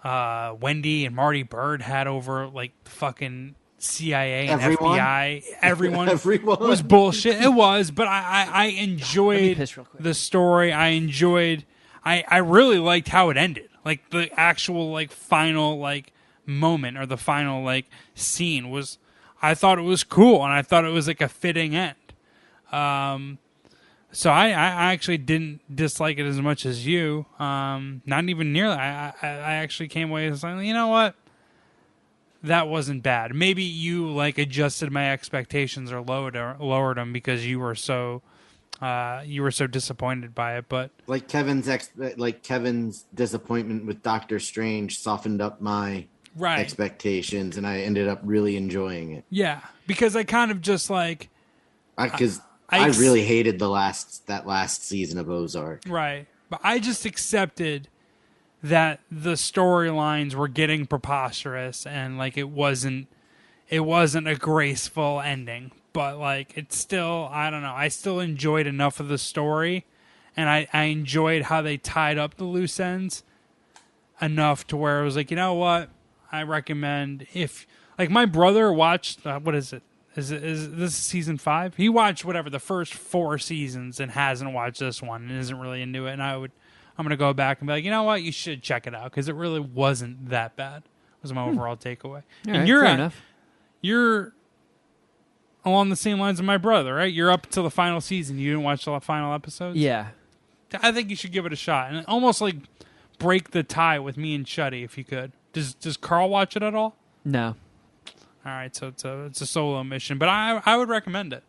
Wendy and Marty Bird had over like the fucking CIA and Everyone? FBI. Everyone Everyone? was bullshit. It was, but I enjoyed piss real quick. the story. I really liked how it ended. Like the actual like final like moment, or the final like scene was, I thought it was cool, and I thought it was like a fitting end. So I actually didn't dislike it as much as you. Not even nearly. I actually came away saying, you know what? That wasn't bad. Maybe you like adjusted my expectations or lowered them because you were so disappointed by it. But Like Kevin's disappointment with Doctor Strange softened up my right, expectations, and I ended up really enjoying it. yeah, because I kind of just like Because I I ex- really hated that last season of Ozark. right, but I just accepted that the storylines were getting preposterous, and like it wasn't a graceful ending, but like it's still, I don't know, I still enjoyed enough of the story, and I enjoyed how they tied up the loose ends enough to where it was like, you know what, I recommend, if like my brother watched what is it, is this season 5? He watched whatever the first 4 seasons and hasn't watched this one and isn't really into it, and I'm going to go back and be like, you know what? You should check it out because it really wasn't that bad. Was my overall takeaway. All And right, you're fair enough. you're along the same lines of my brother, right? You're up until the final season. You didn't watch the final episodes? Yeah. I think you should give it a shot and almost like break the tie with me and Shuddy if you could. Does Carl watch it at all? No. All right, so it's a solo mission, but I would recommend it.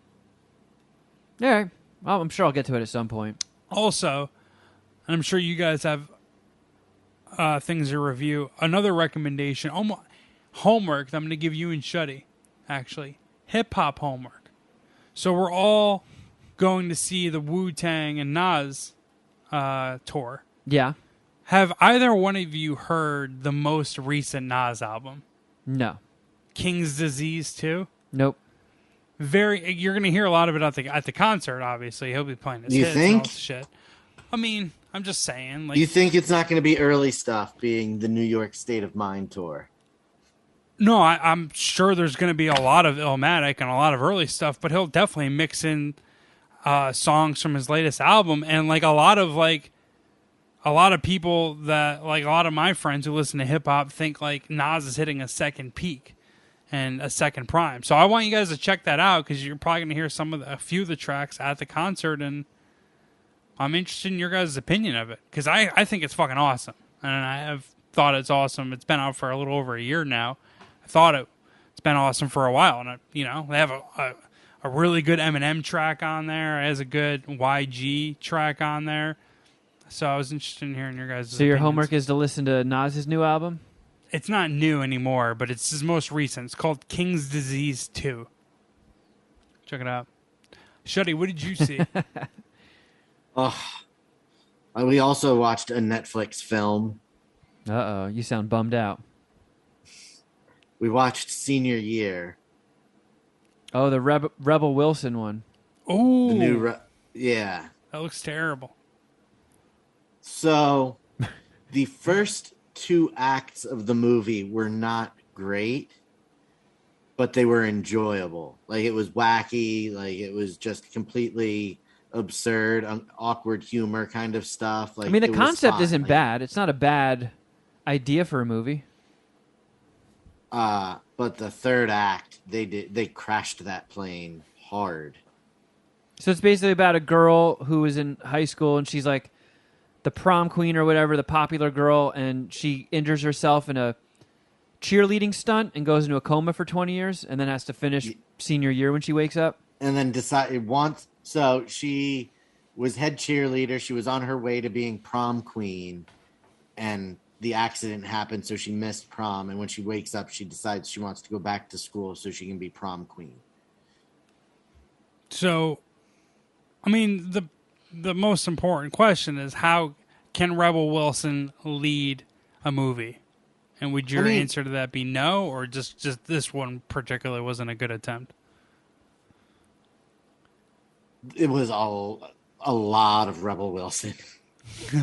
All right. Well, I'm sure I'll get to it at some point. Also, and I'm sure you guys have things to review. Another recommendation, homework that I'm going to give you and Shuddy, actually. Hip-hop homework. So we're all going to see the Wu-Tang and Nas tour. Yeah. Have either one of you heard the most recent Nas album? No. King's Disease 2? Nope. You're going to hear a lot of it at the concert, obviously. He'll be playing his You hits and all think? this shit. I mean, I'm just saying. Like, You think it's not going to be early stuff, being the New York State of Mind tour? No, I'm sure there's going to be a lot of Illmatic and a lot of early stuff, but he'll definitely mix in songs from his latest album, and like a lot of people that, like, a lot of my friends who listen to hip hop think like Nas is hitting a second peak and a second prime. So I want you guys to check that out because you're probably going to hear a few of the tracks at the concert, and I'm interested in your guys' opinion of it because I think it's fucking awesome, and I have thought it's awesome. It's been out for a little over a year now. I thought it's been awesome for a while, and they have a really good Eminem track on there. It has a good YG track on there. So I was interested in hearing your guys' So your opinions. homework is to listen to Nas's new album? It's not new anymore, but it's his most recent. It's called King's Disease 2. Check it out. Shuddy, what did you see? We also watched a Netflix film. Uh-oh. You sound bummed out. We watched Senior Year. Oh, the Rebel Wilson one. Oh, The new yeah. that looks terrible. So the first 2 acts of the movie were not great, but they were enjoyable. Like, it was wacky, like it was just completely absurd, awkward humor kind of stuff. Like, I mean, the it was concept fun. isn't Like, bad. It's not a bad idea for a movie. but the third act, they crashed that plane hard. So it's basically about a girl who is in high school and she's like the prom queen or whatever, the popular girl, and she injures herself in a cheerleading stunt and goes into a coma for 20 years and then has to finish senior year when she wakes up. And then decided once, so she was head cheerleader. She was on her way to being prom queen, and the accident happened, so she missed prom. And when she wakes up, she decides she wants to go back to school so she can be prom queen. So, I mean, the most important question is, how can Rebel Wilson lead a movie? And would your answer to that be no, or just this one particularly wasn't a good attempt? It was a lot of Rebel Wilson.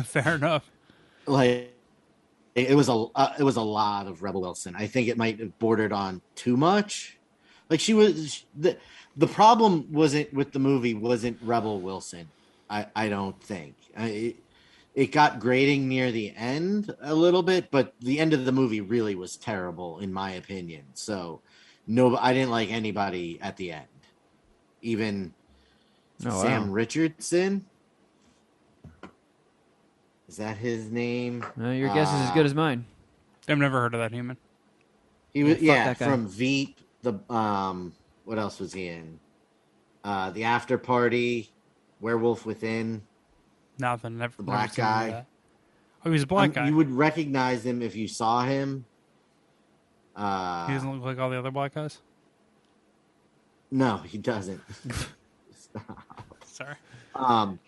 Fair enough. Like, it was a lot of Rebel Wilson. I think it might have bordered on too much. Like, she was the problem wasn't with the movie wasn't Rebel Wilson. I don't think it got grating near the end a little bit, but the end of the movie really was terrible in my opinion. So no, I didn't like anybody at the end. Even Sam Richardson. Is that his name? Your guess is as good as mine. I've never heard of that human. He was that guy. from Veep. What else was he in? The After Party, Werewolf Within. Nothing. Never, The black never seen any of guy. that. Oh, he was a black guy. You would recognize him if you saw him. He doesn't look like all the other black guys. No, he doesn't. Sorry. Does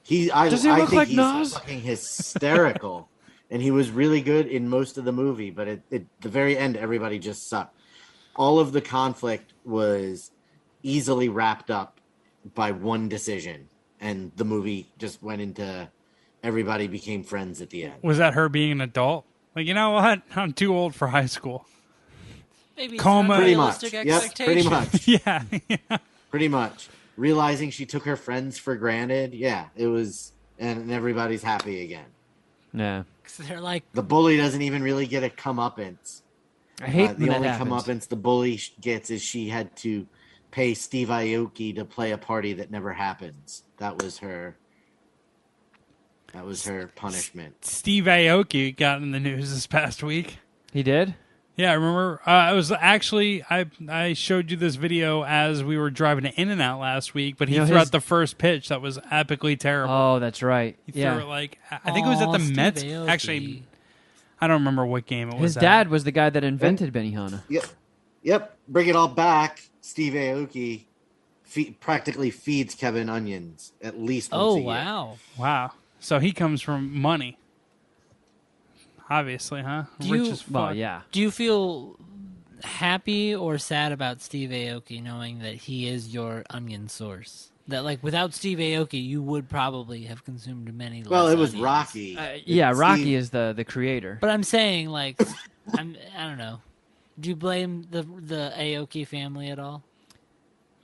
he look think like he's Nas? fucking hysterical, and he was really good in most of the movie. But at the very end, everybody just sucked. All of the conflict was easily wrapped up by one decision, and the movie just went into everybody became friends at the end. Was that her being an adult? Like, you know what? I'm too old for high school. Maybe Coma. it's Pretty not much. realistic Yep, pretty expectation. much. Yeah. Pretty much. Realizing she took her friends for granted. Yeah, it was, and everybody's happy again. Yeah. 'Cause they're like, The bully doesn't even really get a comeuppance. I hate when the that only happens. comeuppance the bully gets is she had to pay Steve Aoki to play a party that never happens. That was her punishment. Steve Aoki got in the news this past week. He did? Yeah, I remember. I was actually I showed you this video as we were driving to In-N-Out last week, but he You know, threw his- out the first pitch that was epically terrible. Oh, that's right. He threw Yeah. it like, I think it was at the "Aw, Mets. Steve Aoki." Actually, I don't remember what game it was. His at. dad was the guy that invented Benihana. Yep. Bring it all back. Steve Aoki practically feeds Kevin onions at least once oh, a year. wow. Wow. So he comes from money. Obviously, huh? Do Rich you- as fuck. Well, yeah. Do you feel happy or sad about Steve Aoki knowing that he is your onion source? That, like, without Steve Aoki, you would probably have consumed many less Well, it was onions. Rocky. Yeah, Rocky Steve- is the creator. But I'm saying, like, I don't know. Do you blame the Aoki family at all?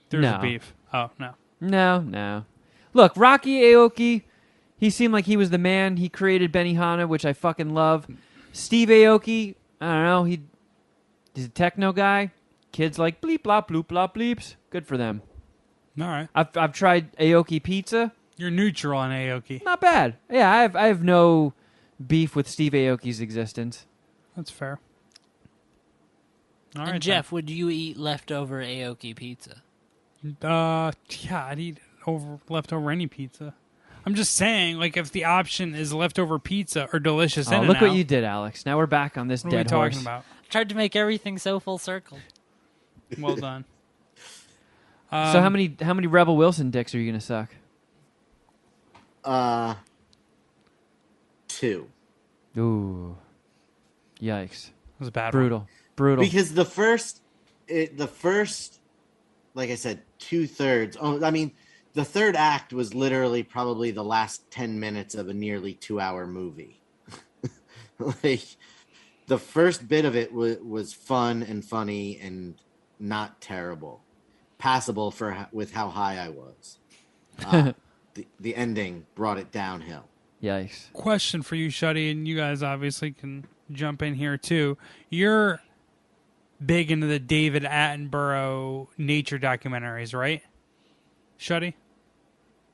There's No. a beef. Oh, no. No. Look, Rocky Aoki, he seemed like he was the man. He created Benihana, which I fucking love. Steve Aoki, I don't know, he's a techno guy. Kids like bleep, blop, bloop, blop, bleeps. Good for them. All right. I've tried Aoki pizza. You're neutral on Aoki. Not bad. Yeah, I have no beef with Steve Aoki's existence. That's fair. All right, And Jeff, would you eat leftover Aoki pizza? then. Yeah, I'd eat leftover any pizza. I'm just saying, like, if the option is leftover pizza or delicious Oh, In-N-Out, look what you did, Alex. Now we're back on this what are we dead talking horse. about? Tried to make everything so full circle. Well done. So how many Rebel Wilson dicks are you gonna suck? 2. Ooh, yikes! It was a bad one. Brutal. Because the first, like I said, 2/3. Oh, I mean, the third act was literally probably the last 10 minutes of a nearly 2-hour movie. Like the first bit of it was fun and funny and not terrible, passable with how high I was. The ending brought it downhill. Yikes. Question for you, Shuddy, and you guys obviously can jump in here too. You're big into the David Attenborough nature documentaries, right? Shuddy?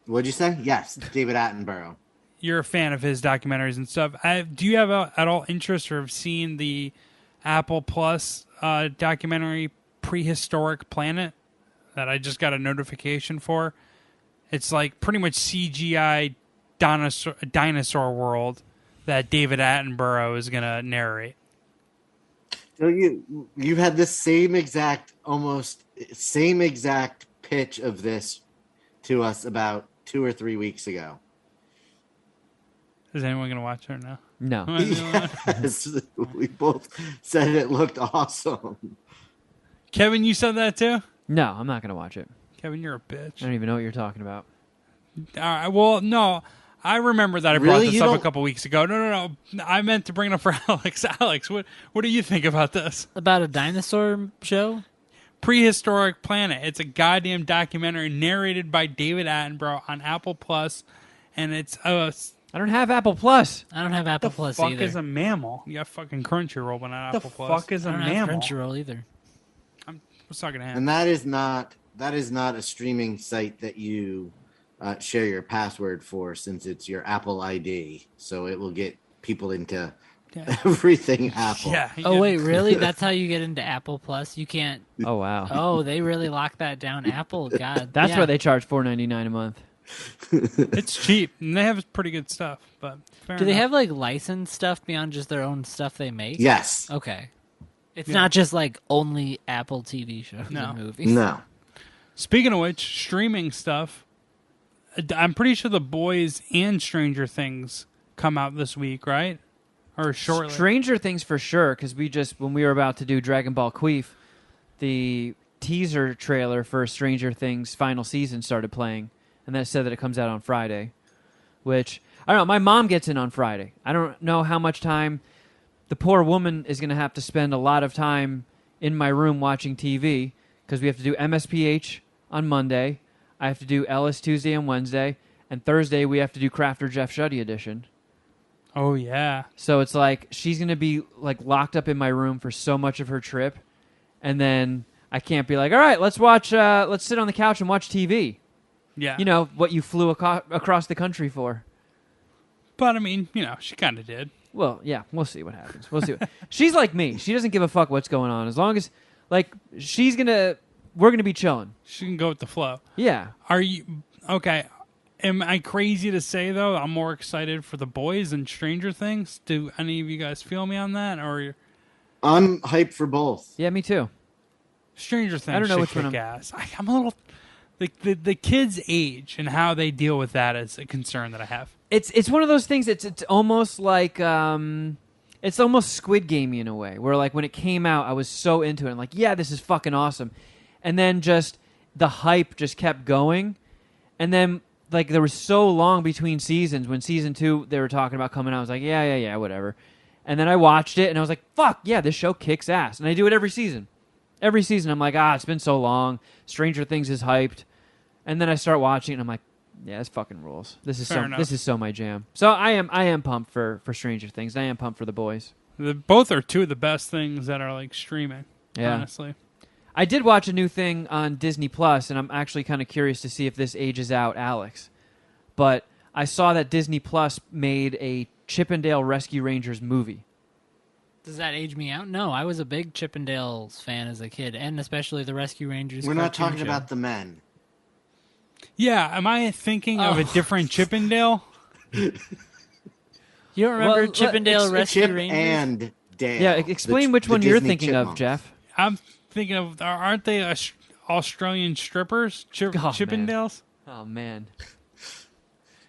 What'd you say? Yes, David Attenborough. You're a fan of his documentaries and stuff. Do you have at all interest or have seen the Apple Plus documentary Prehistoric Planet that I just got a notification for? It's like pretty much CGI dinosaur world that David Attenborough is going to narrate. So you had the same exact pitch of this to us about 2 or 3 weeks ago. Is anyone going to watch it now? No. Yes, we both said it looked awesome. Kevin, you said that too? No, I'm not going to watch it. Kevin, you're a bitch. I don't even know what you're talking about. All right, well, no. I remember that I brought Really? this You up a don't- couple weeks ago. No. I meant to bring it up for Alex. Alex, what do you think about this? About a dinosaur show? Prehistoric Planet. It's a goddamn documentary narrated by David Attenborough on Apple Plus, and it's I don't have Apple Plus. I don't have Apple Plus Fuck either. is a mammal. you got fucking Crunchyroll, but not The Apple Plus. fuck is I a don't have mammal? Crunchyroll either. What's not gonna happen? And that is not a streaming site that you share your password for, since it's your Apple ID. So it will get people into Yeah. everything Apple. Yeah. Oh wait, really? That's how you get into Apple Plus? You can't. Oh, wow. Oh, they really locked that down. Apple, God. That's yeah. why they charge $4.99 a month. It's cheap, and they have pretty good stuff. But fair Do they enough. have like licensed stuff beyond just their own stuff they make? Yes. Okay. It's Yeah. not just like only Apple TV shows No. and movies. No. Speaking of which, streaming stuff. I'm pretty sure The Boys and Stranger Things come out this week, right? Or shortly. Stranger Things for sure, because when we were about to do Dragon Ball Queef, the teaser trailer for Stranger Things final season started playing, and that said that it comes out on Friday, which, I don't know, my mom gets in on Friday. I don't know how much time the poor woman is going to have to spend a lot of time in my room watching TV, because we have to do MSPH on Monday, I have to do Ellis Tuesday and Wednesday, and Thursday we have to do Crafter Jeff Shuddy edition. Oh, yeah. So it's like she's going to be like locked up in my room for so much of her trip, and then I can't be like, all right, let's sit on the couch and watch TV. Yeah. You know, what you flew across the country for. But, I mean, she kind of did. Well, yeah, we'll see what happens. She's like me. She doesn't give a fuck what's going on. As long as, like, we're going to be chilling. She can go with the flow. Yeah. Are you... Okay. Am I crazy to say, though, I'm more excited for The Boys than Stranger Things? Do any of you guys feel me on that? Or I'm hyped for both. Yeah, me too. Stranger Things I don't know should which one kick ass. I'm a little... The kids' age and how they deal with that is a concern that I have. It's one of those things. It's almost like it's almost Squid Gamey in a way, where like when it came out, I was so into it. I'm like, yeah, this is fucking awesome, and then just the hype just kept going, and then like there was so long between seasons. When season 2 they were talking about coming out, I was like, yeah, whatever, and then I watched it and I was like, fuck yeah, this show kicks ass, and I do it every season. Every season I'm like, it's been so long. Stranger Things is hyped, and then I start watching it and I'm like, yeah, this fucking rules. This is so my jam. So I am pumped for Stranger Things. I am pumped for The Boys. Both are two of the best things that are like streaming. Yeah. Honestly, I did watch a new thing on Disney Plus, and I'm actually kind of curious to see if this ages out Alex. But I saw that Disney Plus made a Chippendale Rescue Rangers movie. Does that age me out? No, I was a big Chippendales fan as a kid, and especially the Rescue Rangers. We're not cartoon talking show. about the men. yeah. Am I thinking of a different Chippendale? You don't remember Well, Chippendale Rescue Chip Rangers? and Dale. Yeah, explain The- which the one you're Disney thinking of, chipmunks. Jeff. I'm thinking of. Aren't they Australian strippers? man. Chippendales. Oh, man.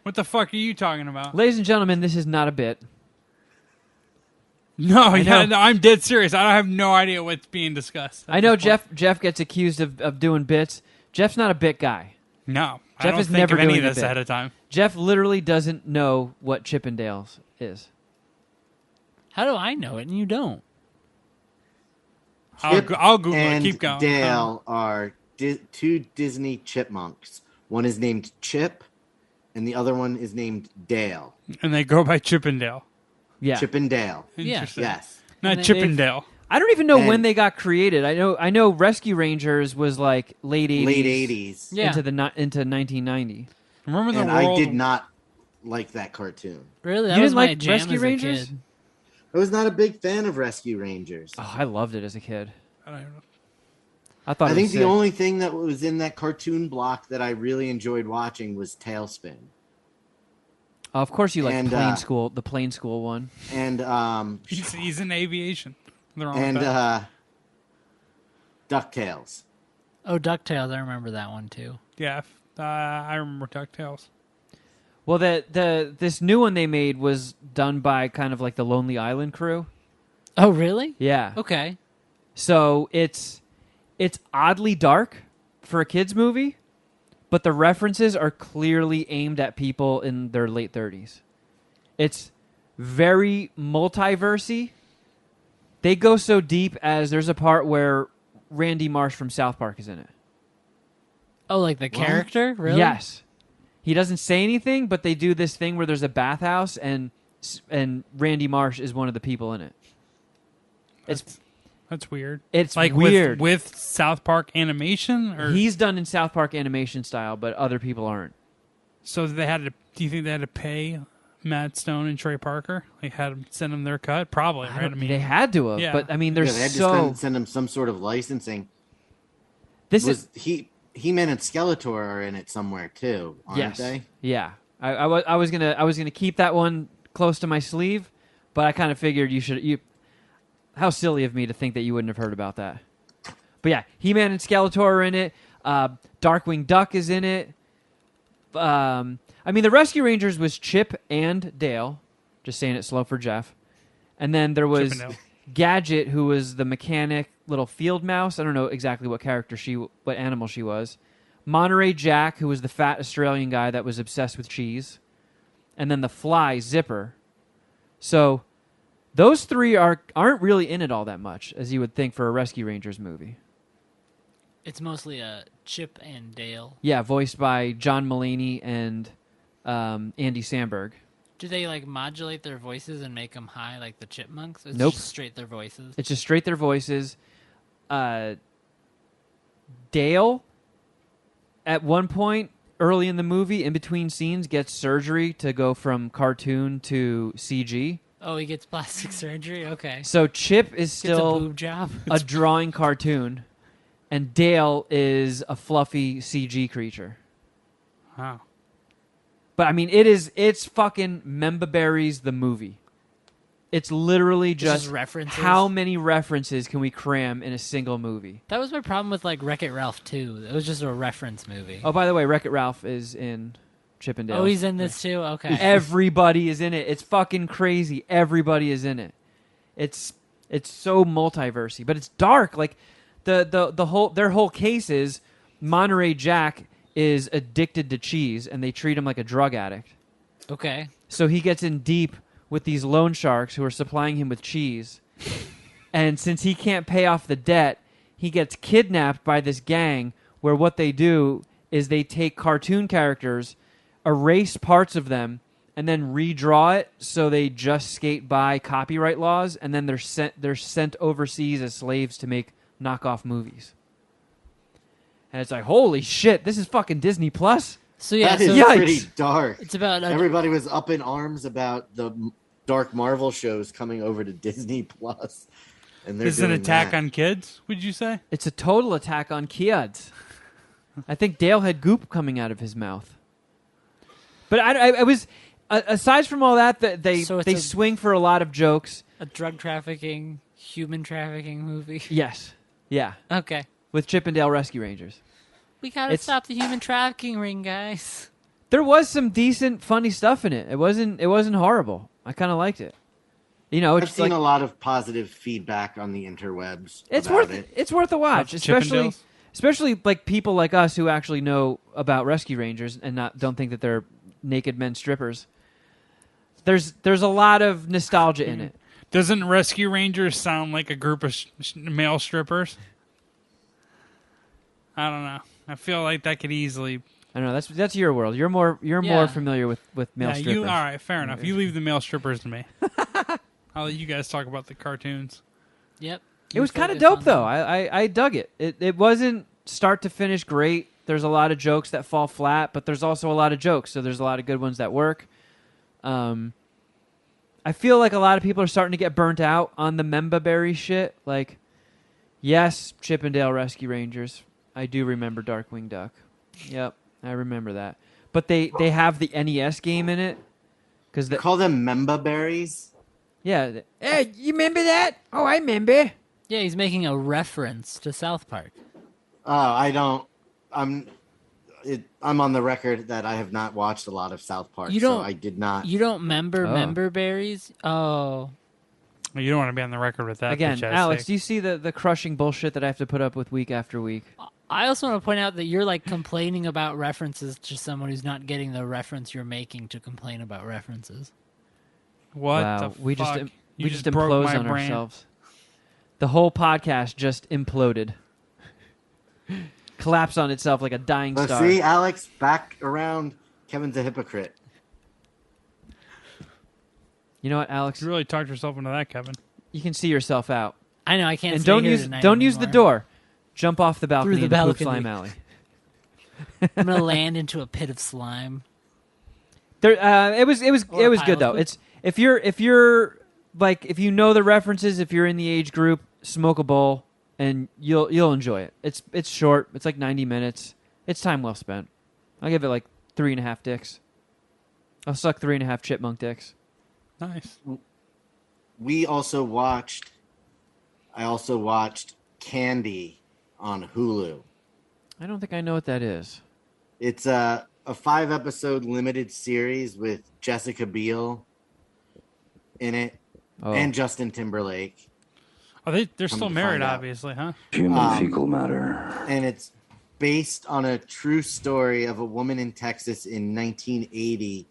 What the fuck are you talking about? Ladies and gentlemen, this is not a bit. No, know. no, I'm dead serious. I have no idea what's being discussed. I know Jeff gets accused of doing bits. Jeff's not a bit guy. No, I Jeff don't is think never of any doing of a this bit. ahead of time. Jeff literally doesn't know what Chippendales is. How do I know it and you don't? I'll Google and it. Keep going. Dale are two Disney chipmunks. One is named Chip, and the other one is named Dale. And they go by Chippendale. Yeah. Chip and Dale. Yeah. Interesting. Yes. Not And Chippendale. I don't even know when And- they got created. I know Rescue Rangers was like late 80s. Late 80s. Yeah. Into 1990. Remember the And world? I did not like that cartoon. Really? That You was didn't my like jam Rescue as a Rangers? kid. I was not a big fan of Rescue Rangers. Oh, I loved it as a kid. I don't know. I thought I it think was the sick. only thing that was in that cartoon block that I really enjoyed watching was Tailspin. Of course you like And, the Plane School one. And He's in aviation. They're wrong and with that. DuckTales. Oh, DuckTales. I remember that one too. Yeah, I remember DuckTales. Well, this new one they made was done by kind of like the Lonely Island crew. Oh, really? Yeah. Okay. So it's oddly dark for a kids movie, but the references are clearly aimed at people in their late 30s. It's very multiversy. They go so deep as there's a part where Randy Marsh from South Park is in it. Oh, like the character? Really? Yes. He doesn't say anything, but they do this thing where there's a bathhouse and Randy Marsh is one of the people in it. That's weird. It's like weird. with South Park animation, or He's done in South Park animation style, but other people aren't. so they had to. Do you think they had to pay Matt Stone and Trey Parker? Like had them send them their cut? Probably, right? I mean, They had to have, yeah. but I mean, Yeah, there's they had to so send him some sort of licensing. this Was is He-Man and Skeletor are in it somewhere too, aren't yes, they? yeah. I was gonna keep that one close to my sleeve, but I kind of figured you. How silly of me to think that you wouldn't have heard about that. But yeah, He-Man and Skeletor are in it. Darkwing Duck is in it. I mean, the Rescue Rangers was Chip and Dale. Just saying it slow for Jeff. And then there was Chip and Dale. Gadget, who was the mechanic little field mouse. I don't know exactly what animal she was. Monterey Jack, who was the fat Australian guy that was obsessed with cheese. And then the Fly, Zipper. So those three aren't really in it all that much, as you would think for a Rescue Rangers movie. It's mostly Chip and Dale. Yeah, voiced by John Mulaney and Andy Samberg. Do they like modulate their voices and make them high like the chipmunks? It's Nope. just straight their voices. It's just straight their voices. Dale, at one point early in the movie, in between scenes, gets surgery to go from cartoon to CG. Oh, he gets plastic surgery? Okay. So Chip is Gets a still boob job. a drawing cartoon, and Dale is a fluffy CG creature. wow. But I mean, it's fucking Memba Berries the movie. It's literally just just references? how many references can we cram in a single movie? That was my problem with like Wreck-It Ralph 2. It was just a reference movie. Oh, by the way, Wreck-It Ralph is in Chip and Dale. Oh, he's in this too? Okay. Everybody is in it. It's fucking crazy. Everybody is in it. It's so multiversy, but it's dark. Like their whole case is Monterey Jack is addicted to cheese, and they treat him like a drug addict. Okay. So he gets in deep with these loan sharks who are supplying him with cheese. And since he can't pay off the debt, he gets kidnapped by this gang where what they do is they take cartoon characters, erase parts of them, and then redraw it so they just skate by copyright laws, and then they're sent overseas as slaves to make knockoff movies. And it's like, holy shit, this is fucking Disney Plus. So yeah, That is so Yikes. pretty dark. it's about Everybody was up in arms about the dark Marvel shows coming over to Disney Plus, and they're This is an doing attack that. on kids, would you say? It's a total attack on kids. I think Dale had goop coming out of his mouth. But I was aside from all that, they So it's they a- swing for a lot of jokes. a drug trafficking, human trafficking movie. Yes, yeah, Okay. with Chip and Dale Rescue Rangers. We gotta It's- stop the human trafficking ring, guys. There was some decent, funny stuff in it. It wasn't horrible. I kind of liked it. You know, I've it's seen like a lot of positive feedback on the interwebs. it's about worth it. it's worth a watch, Of Chippendales? especially like people like us who actually know about Rescue Rangers and don't think that they're naked men strippers. There's a lot of nostalgia in it. Doesn't Rescue Rangers sound like a group of male strippers? I don't know. I feel like that could easily. I don't know. That's your world. You're more familiar with male Yeah, strippers. all right, fair enough. You leave the male strippers to me. I'll let you guys talk about the cartoons. Yep. It was kind of dope, though. I dug it. It wasn't start to finish great. There's a lot of jokes that fall flat, but there's also a lot of jokes, so there's a lot of good ones that work. I feel like a lot of people are starting to get burnt out on the Memba Berry shit. Like, yes, Chippendale Rescue Rangers. I do remember Darkwing Duck. Yep, I remember that. But they have the NES game in it. They call them Memba berries? Yeah. Hey, you remember that? Oh, I remember. Yeah, he's making a reference to South Park. Oh, I don't. I'm on the record that I have not watched a lot of South Park, so I did not. You don't member berries? Oh. You don't want to be on the record with that. Again, Alex, do you see the crushing bullshit that I have to put up with week after week? I also want to point out that you're like complaining about references to someone who's not getting the reference you're making to complain about references. What wow, the we fuck? we just broke implode my on brain. ourselves. The whole podcast just imploded. Collapsed on itself like a dying star. See, Alex, back around. Kevin's a hypocrite. You know what, Alex? You really talked yourself into that, Kevin. You can see yourself out. I know, I can't And stay don't here use tonight don't use the anymore. door. Jump off the balcony the into Poop balcony. Slime Alley. I'm going to land into a pit of slime. There, it was Or a good pile though. of It's if you're like if you know the references, if you're in the age group, smoke a bowl and you'll enjoy it. It's short. It's like 90 minutes. It's time well spent. I'll give it like 3.5 dicks. I'll suck 3.5 chipmunk dicks. Nice. I also watched Candy on Hulu. I don't think I know what that is. It's a 5-episode limited series with Jessica Biel in it and Justin Timberlake. They're still married, obviously, huh? Human fecal matter. And it's based on a true story of a woman in Texas in 1980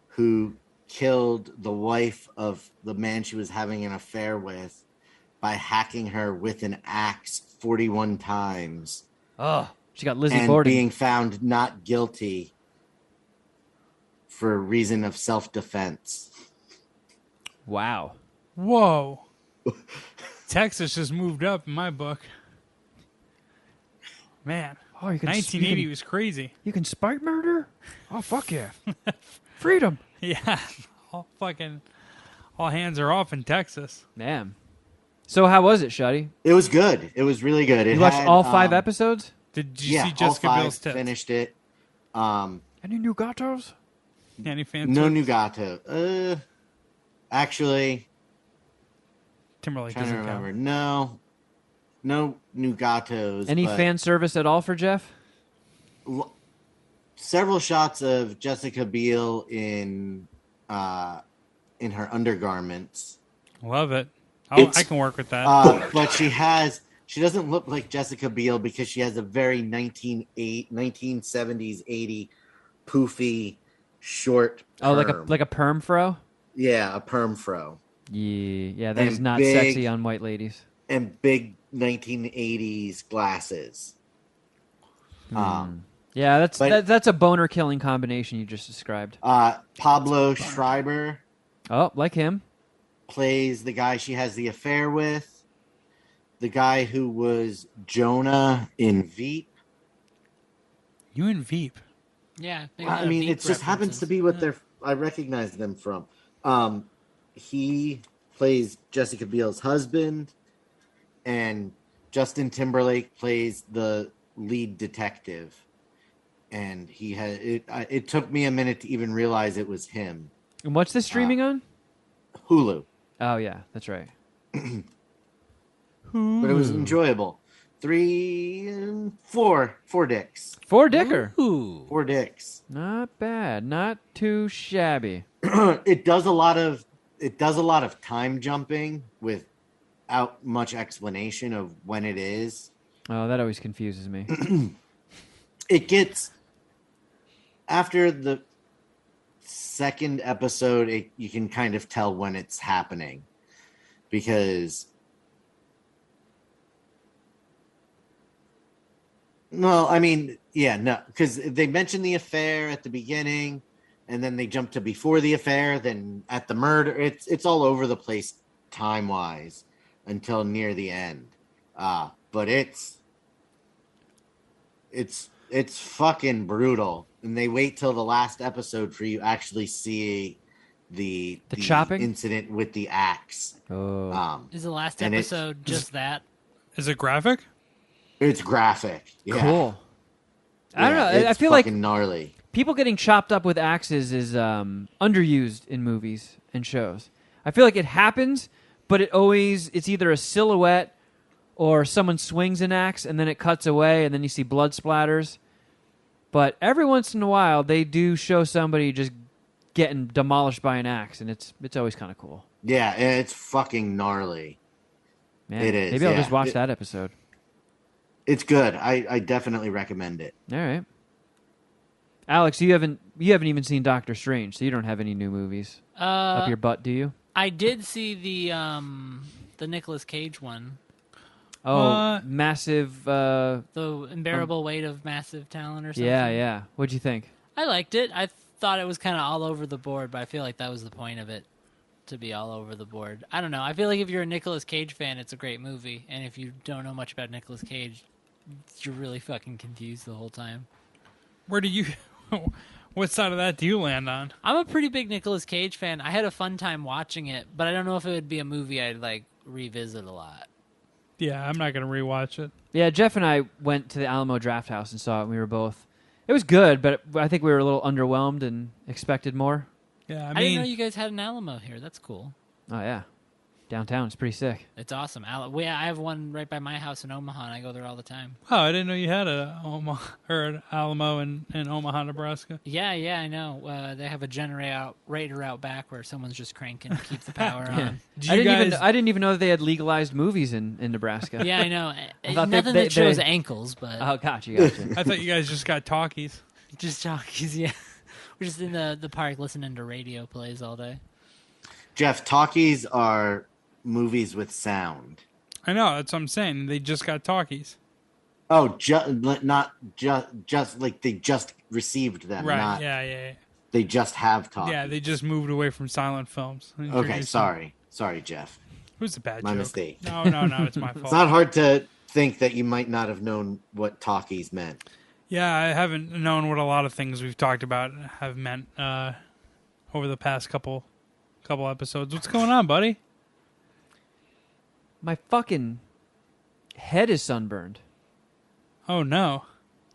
who killed the wife of the man she was having an affair with by hacking her with an axe 41 times. Oh, she got Lizzie and Borden. being found not guilty for a reason of self-defense. Wow. Whoa. Texas just moved up in my book. Man. Oh, you can 1980 was crazy. You can spike murder? Oh, fuck yeah. Freedom. Yeah. All hands are off in Texas. Man. So how was it, Shuddy? It was good. It was really good. You watched all 5 episodes? Did you see Jessica all 5, Biel's tits? Finished it. Any new gatos? Any fans? No Nugato. Actually, Timberlake trying to doesn't remember. count. No Nugatos. Any fan service at all for Jeff? Several shots of Jessica Biel in her undergarments. Love it. I can work with that. But she doesn't look like Jessica Biel because she has a very 1970s 80 poofy short perm. Oh, like a perm fro? Yeah, a perm fro. Yeah, that is And not big- sexy on white ladies. And big 1980s glasses. Yeah, that's a boner killing combination you just described. Pablo Schreiber Oh, like him. plays the guy she has the affair with. The guy who was Jonah in Veep. You and Veep. Yeah. I mean, it just happens to be what I recognize them from. He plays Jessica Biel's husband, and Justin Timberlake plays the lead detective. And he had it took me a minute to even realize it was him. And what's this streaming on? Hulu. Oh, yeah, that's right. But it was enjoyable. 4 dicks. 4 dicker. Ooh. 4 dicks. Not bad. Not too shabby. It does a lot of time jumping without much explanation of when it is. Oh, that always confuses me. It gets after the second episode, you can kind of tell when it's happening. because no, I mean, yeah, no, because they mention the affair at the beginning, and then they jump to before the affair, then at the murder. It's all over the place time wise until near the end. But it's fucking brutal, and they wait till the last episode for you actually see the chopping incident with the axe. Is the last and episode just that? Is it graphic? It's graphic. Yeah. Cool. I don't know. It's I feel like gnarly. people getting chopped up with axes is underused in movies and shows. I feel like it happens, but it's either a silhouette or someone swings an axe and then it cuts away and then you see blood splatters. But every once in a while, they do show somebody just getting demolished by an axe, and it's always kind of cool. Yeah, it's fucking gnarly. Man, It is, maybe I'll yeah. just watch that episode. It's good. I definitely recommend it. All right. Alex, you haven't even seen Doctor Strange, so you don't have any new movies up your butt, do you? I did see the Nicolas Cage one. Oh, massive. The unbearable weight of massive talent or something. Yeah. What'd you think? I liked it. I thought it was kind of all over the board, but I feel like that was the point of it, to be all over the board. I don't know. I feel like if you're a Nicolas Cage fan, it's a great movie, and if you don't know much about Nicolas Cage, you're really fucking confused the whole time. Where do you? What side of that do you land on? I'm a pretty big Nicolas Cage fan. I had a fun time watching it, but I don't know if it would be a movie I'd like revisit a lot. Yeah, I'm not gonna rewatch it. Yeah, Jeff and I went to the Alamo Draft House and saw it. And we were both. It was good, but I think we were a little underwhelmed and expected more. Yeah, I didn't know you guys had an Alamo here. That's cool. Oh yeah, downtown. It's pretty sick. It's awesome. I have one right by my house in Omaha, and I go there all the time. Oh, I didn't know you had an Alamo in Omaha, Nebraska. Yeah, I know. They have a generator out back where someone's just cranking to keep the power on. Do I you didn't even know that they had legalized movies in Nebraska. Yeah, I know. thought Nothing that shows ankles, but Oh, gotcha. I thought you guys just got talkies. just jockeys. Yeah, we're just in the park listening to radio plays all day. Jeff, talkies are movies with sound. I know, that's what I'm saying. They just got talkies. Oh, not just like they just received them. Right, Not, yeah. They just have talkies. Yeah, they just moved away from silent films. Okay, sorry, Jeff. It was a bad My joke. mistake. No, it's my fault. It's not hard to think that you might not have known what talkies meant. Yeah, I haven't known what a lot of things we've talked about have meant over the past couple episodes. What's going on, buddy? My fucking head is sunburned. Oh, no.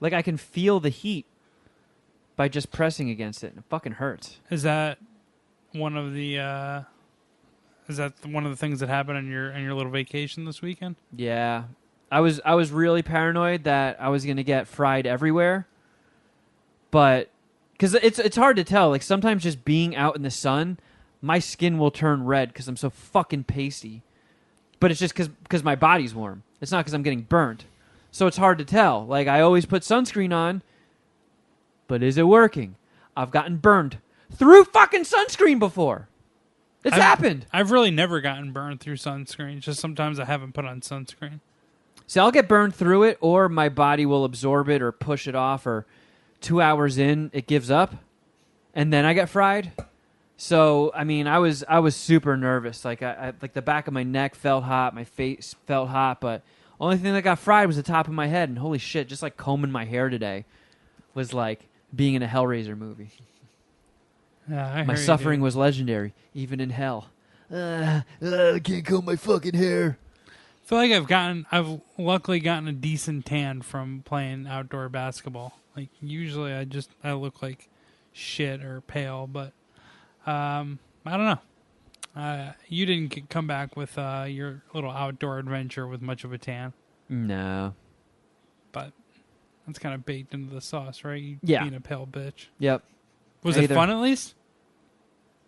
Like I can feel the heat by just pressing against it. It fucking hurts. Is that one of the things that happened on your little vacation this weekend? Yeah. I was really paranoid that I was going to get fried everywhere. But cuz it's hard to tell. Like sometimes just being out in the sun, my skin will turn red cuz I'm so fucking pasty. But it's just cuz my body's warm. It's not cuz I'm getting burnt. So it's hard to tell. Like I always put sunscreen on, but is it working? I've gotten burned through fucking sunscreen before. It's happened. I've really never gotten burned through sunscreen. Just sometimes I haven't put on sunscreen. See, I'll get burned through it, or my body will absorb it or push it off, or 2 hours in, it gives up, and then I get fried. So, I mean, I was super nervous. Like, I like the back of my neck felt hot, my face felt hot, but only thing that got fried was the top of my head. And holy shit, just like combing my hair today was like being in a Hellraiser movie. Yeah, My suffering was legendary, even in hell. I can't comb my fucking hair. I feel like I've luckily gotten a decent tan from playing outdoor basketball. Like usually I look like shit or pale, but I don't know. You didn't come back with your little outdoor adventure with much of a tan. No. But that's kind of baked into the sauce, right? You Yeah. being a pale bitch. Yep. Was it fun at least?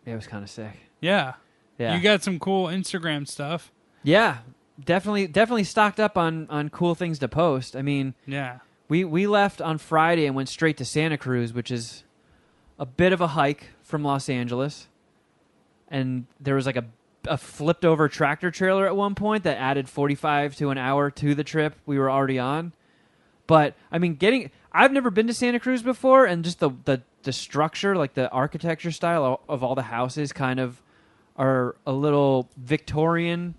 It was kind of sick. Yeah. Yeah. You got some cool Instagram stuff. Yeah. Definitely stocked up on cool things to post. I mean, Yeah. we left on Friday and went straight to Santa Cruz, which is a bit of a hike from Los Angeles. And there was like a a flipped over tractor trailer at one point that added 45 to an hour to the trip we were already on. But I mean, I've never been to Santa Cruz before, and just the structure, like the architecture style of all the houses, kind of are a little Victorian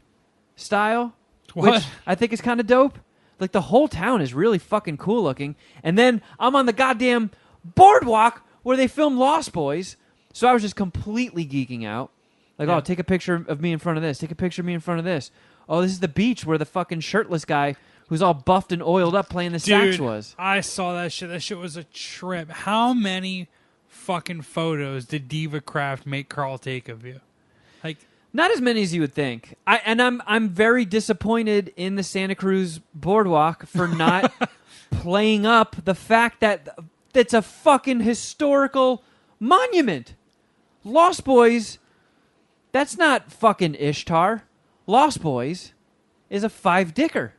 style, which I think is kind of dope. Like the whole town is really fucking cool looking. And then I'm on the goddamn boardwalk where they filmed Lost Boys, so I was just completely geeking out. Like, oh, take a picture of me in front of this. Take a picture of me in front of this. Oh, this is the beach where the fucking shirtless guy who's all buffed and oiled up playing the sax was. I saw that shit. That shit was a trip. How many fucking photos did Diva Craft make Carl take of you? Like, not as many as you would think. I'm very disappointed in the Santa Cruz boardwalk for not playing up the fact that it's a fucking historical monument. Lost Boys, that's not fucking Ishtar. Lost Boys is a 5-dicker.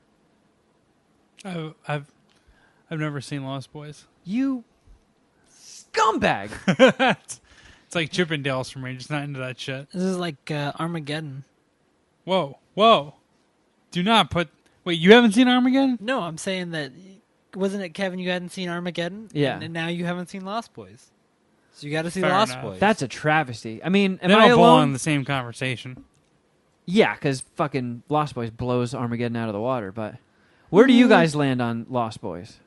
I've never seen Lost Boys. You scumbag. It's like Chippendales for me. Just not into that shit. This is like Armageddon. Whoa. Do not put... Wait, you haven't seen Armageddon? No, I'm saying that... Wasn't it, Kevin, you hadn't seen Armageddon? Yeah. And now you haven't seen Lost Boys. So you got to see Fair Lost enough. Boys. That's a travesty. I mean, am They I don't belong alone? in the same conversation. Yeah, because fucking Lost Boys blows Armageddon out of the water. But where do you guys land on Lost Boys?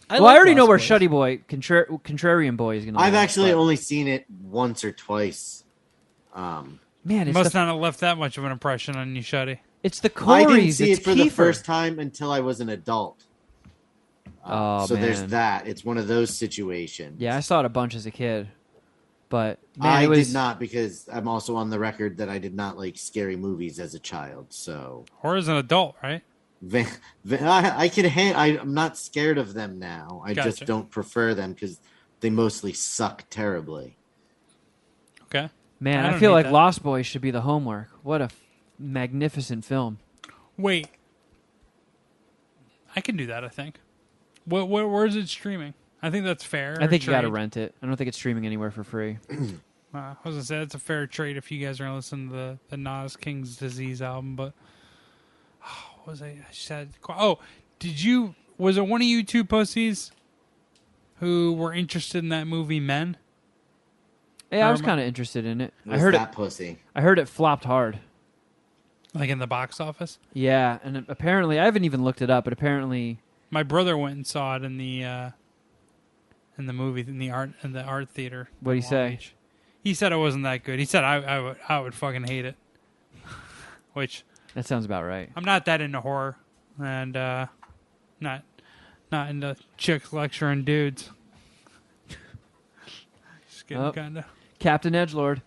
I already know where Shuddy Boy, Contrarian Boy is going to I've land, actually but- only seen it once or twice. Man, it's Must not have left that much of an impression on you, Shuddy. it's the I didn't Coreys. see It's it for the Kiefer. first time until I was an adult. Oh, so there's man. that. It's one of those situations. Yeah, I saw it a bunch as a kid, but man, I it was did not, because I'm also on the record that I did not like scary movies as a child. So Or as an adult, right? I'm not scared of them now. I Gotcha. just don't prefer them because they mostly suck terribly. Okay. Man, I I don't feel hate like that. Lost Boys should be the homework. What a magnificent film. Wait. I can do that, I think. Where is it streaming? I think that's fair. I think you got to trade. rent it. I don't think it's streaming anywhere for free. I was gonna say that's a fair trade if you guys are gonna listen to the Nas King's Disease album. But what was I said? Oh, was it one of you two pussies who were interested in that movie Men? Yeah, I was kind of interested in it. What's that pussy? I heard it flopped hard. Like in the box office? Yeah, and apparently I haven't even looked it up, but apparently My brother went and saw it in the movie in the art theater. What'd he in Long say? Beach. He said it wasn't that good. He said I would fucking hate it. Which that sounds about right. I'm not that into horror, and not into chicks lecturing dudes. Just getting kind of Captain Edgelord.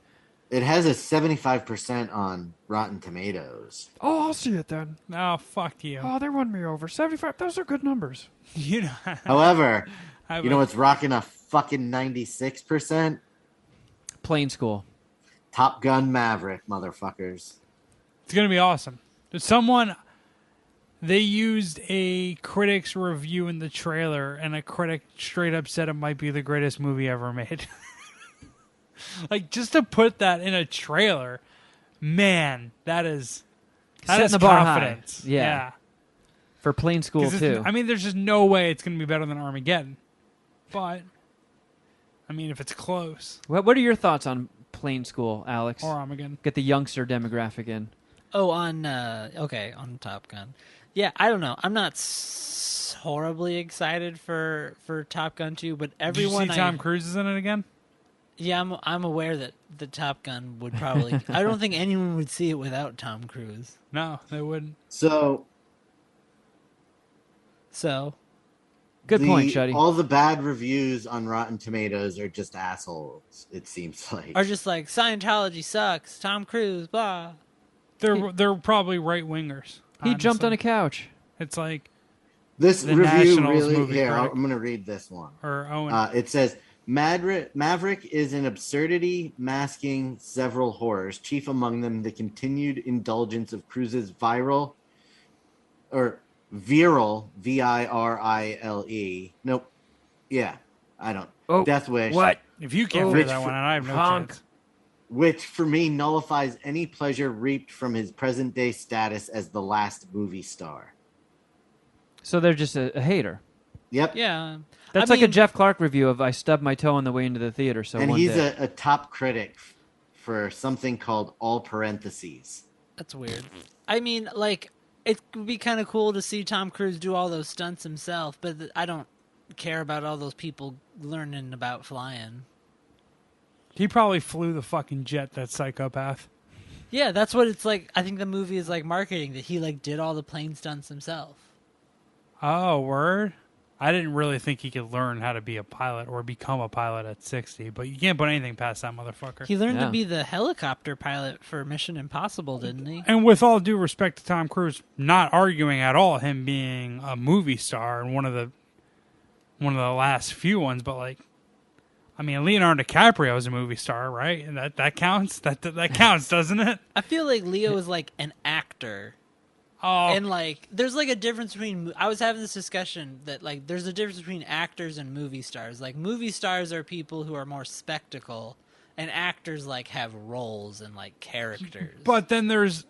It has a 75% on Rotten Tomatoes. Oh, I'll see it then. oh fuck you. Oh, they won me over. 75. Those are good numbers. You know. However, I've- you know what's rocking a fucking 96%? Plain School. Top Gun Maverick, motherfuckers. It's gonna be awesome. They used a critic's review in the trailer, and a critic straight up said it might be the greatest movie ever made. Like, just to put that in a trailer, man, that is Setting the bar high. confidence. Yeah. For Plain School 'Cause too. I mean, there's just no way it's going to be better than Armageddon. But, I mean, if it's close, What are your thoughts on Plain School, Alex? or Armageddon. Get the youngster demographic in. Oh, on Top Gun. Yeah, I don't know. I'm not horribly excited for Top Gun 2, but Did everyone you see Tom Cruise is in it again? Yeah, I'm aware that the Top Gun would probably. I don't think anyone would see it without Tom Cruise. No, they wouldn't. So Good point, Shuddy. all the bad reviews on Rotten Tomatoes are just assholes, it seems like. Are just like Scientology sucks. Tom Cruise, blah. They're probably right wingers. He jumped on a couch. It's like This the review Nationals really... movie Here, critic. I'm going to read this one. or Owen. It says, Maverick is an absurdity masking several horrors, chief among them the continued indulgence of Cruise's virile, V-I-R-I-L-E. Nope. Yeah, I don't. Oh, Death Wish. What? if you can't Oh, figure Rich that one out, I have no honk. chance. which for me nullifies any pleasure reaped from his present day status as the last movie star. So they're just a hater. Yep. Yeah. That's I like a mean, Jeff Clark review of I stubbed my toe on the way into the theater. So And one he's day. a top critic for something called All Parentheses. That's weird. I mean, like, it would be kind of cool to see Tom Cruise do all those stunts himself, but I don't care about all those people learning about flying. He probably flew the fucking jet, that psychopath. Yeah, that's what it's like. I think the movie is like marketing that he like did all the plane stunts himself. Oh, word? I didn't really think he could learn how to be a pilot or become a pilot at 60, but you can't put anything past that motherfucker. He learned Yeah. to be the helicopter pilot for Mission Impossible, didn't he? And with all due respect to Tom Cruise, not arguing at all him being a movie star and one of the last few ones, but like, I mean, Leonardo DiCaprio is a movie star, right? And that counts. That counts, doesn't it? I feel like Leo is like an actor. Oh, And like, there's like a difference between. I was having this discussion that like, there's a difference between actors and movie stars. Like, movie stars are people who are more spectacle, and actors like have roles and like characters. but then there's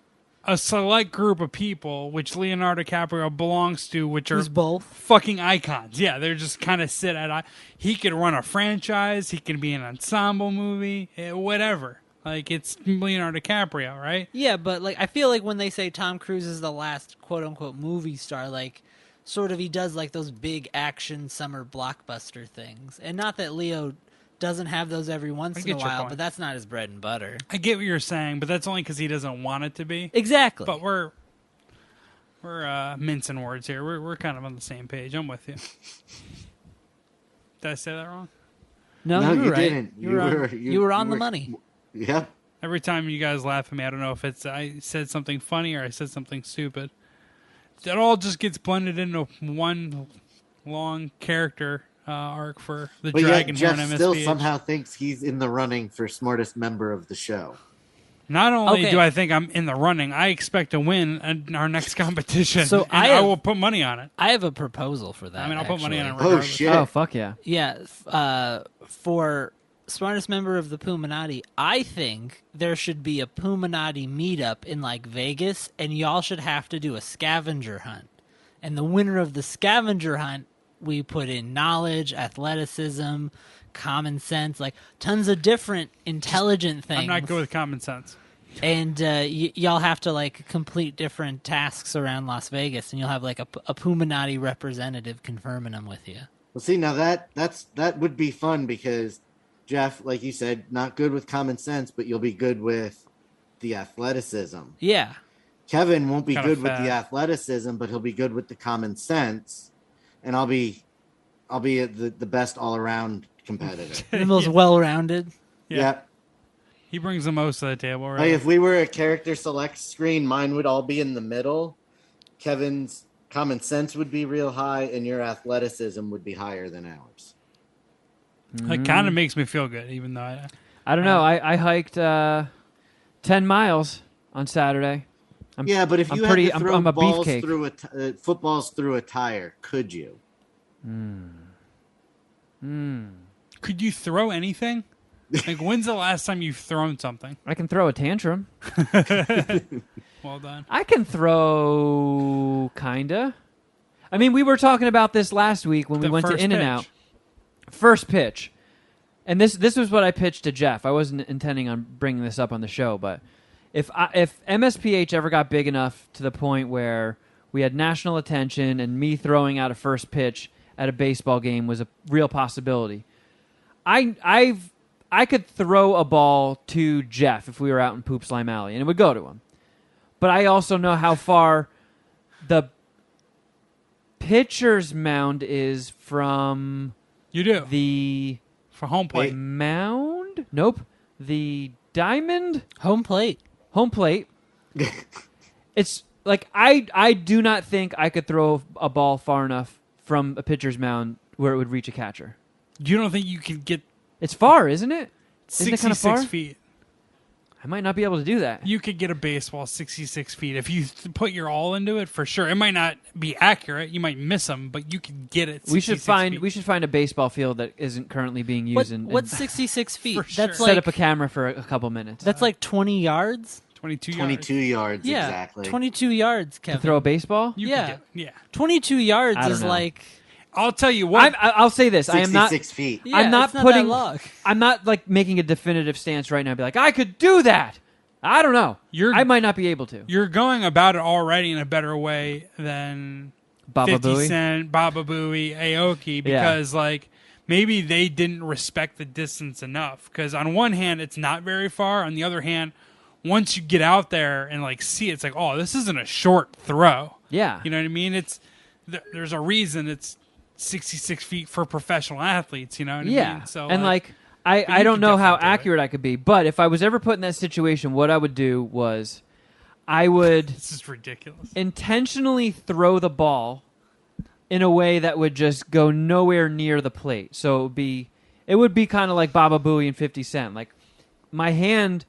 a select group of people which Leonardo DiCaprio belongs to, which are who's both? fucking icons. Yeah, they're just kind of sit at. He could run a franchise. He can be an ensemble movie, whatever. Like, it's Leonardo DiCaprio, right? Yeah, but like, I feel like when they say Tom Cruise is the last quote unquote movie star, like, sort of he does like those big action summer blockbuster things, and not that Leo doesn't have those every once in a get your while, point. but that's not his bread and butter. I get what you're saying, but that's only because he doesn't want it to be. Exactly. But we're mincing words here. We're kind of on the same page. I'm with you. Did I say that wrong? no, you were right. didn't. You were on the money. Yep. Every time you guys laugh at me, I don't know if it's I said something funny or I said something stupid. It all just gets blended into one long character arc for the But yet dragon here Jeff on MSPH. still somehow thinks he's in the running for smartest member of the show. Not only Okay. do I think I'm in the running, I expect to win in our next competition. So and I I have- will put money on it. I have a proposal for that. I mean, I'll put money on it actually. regardless. Oh, shit. Oh, fuck yeah. Yeah, for smartest member of the Puminati, I think there should be a Puminati meetup in like Vegas, and y'all should have to do a scavenger hunt. And the winner of the scavenger hunt, we put in knowledge, athleticism, common sense, like tons of different intelligent things. I'm not good with common sense. And y'all have to like complete different tasks around Las Vegas, and you'll have like a Puminati representative confirming them with you. Well, see, now that would be fun because Jeff, like you said, not good with common sense, but you'll be good with the athleticism. Yeah. Kevin won't be Kinda good with fat. the athleticism, but he'll be good with the common sense, and I'll be the best all around competitor. The most well-rounded. Yeah. Yep. He brings the most to the table, right? Like if we were a character select screen, mine would all be in the middle. Kevin's common sense would be real high, and your athleticism would be higher than ours. It kind of makes me feel good, even though I don't know. I hiked 10 miles on Saturday. Yeah, but if you I'm had to throw I'm a balls beefcake. through footballs through a tire, could you? could you throw anything? Like, when's the last time you've thrown something? I can throw a tantrum. Well done. I can throw kinda. I mean, we were talking about this last week when we The went to first In and pitch. Out. First pitch. And this was what I pitched to Jeff. I wasn't intending on bringing this up on the show, but if MSPH ever got big enough to the point where we had national attention and me throwing out a first pitch at a baseball game was a real possibility, I could throw a ball to Jeff if we were out in Poop Slime Alley, and it would go to him. But I also know how far the pitcher's mound is from You do. the For home plate. mound? Nope. The diamond? Home plate. Home plate. It's like I do not think I could throw a ball far enough from a pitcher's mound where it would reach a catcher. You don't think you could get It's far, isn't it? Isn't it kind 66 of far? feet? I might not be able to do that. You could get a baseball 66 feet if you put your all into it, for sure. It might not be accurate. You might miss them, but you could get it. We should find feet. a baseball field that isn't currently being used. What's 66 feet? For sure. That's set like up a camera for a couple minutes that's like 20 yards. 22 22 yards Yeah, exactly. 22 yards, to Kevin. throw a baseball. You Yeah. could get, 22 yards I don't is know. like I'll tell you what. I'll say this: I am not. 66 feet. yeah, I'm not it's not putting. that long. I'm not like making a definitive stance right now. Be like, I could do that. I don't know. I might not be able to. You're going about it already in a better way than Baba 50 Booey. Cent, Baba Booey, Aoki, because like maybe they didn't respect the distance enough. Because on one hand, it's not very far. On the other hand, once you get out there and like see it, it's like, oh, this isn't a short throw. Yeah. You know what I mean? There's a reason it's 66 feet for professional athletes. You know what I mean? So and like but I you don't could know how definitely do it. accurate I could be, but if I was ever put in that situation, what I would do was I would this is ridiculous. intentionally throw the ball in a way that would just go nowhere near the plate. So it would be kind of like Baba Booey and 50 Cent. Like my hand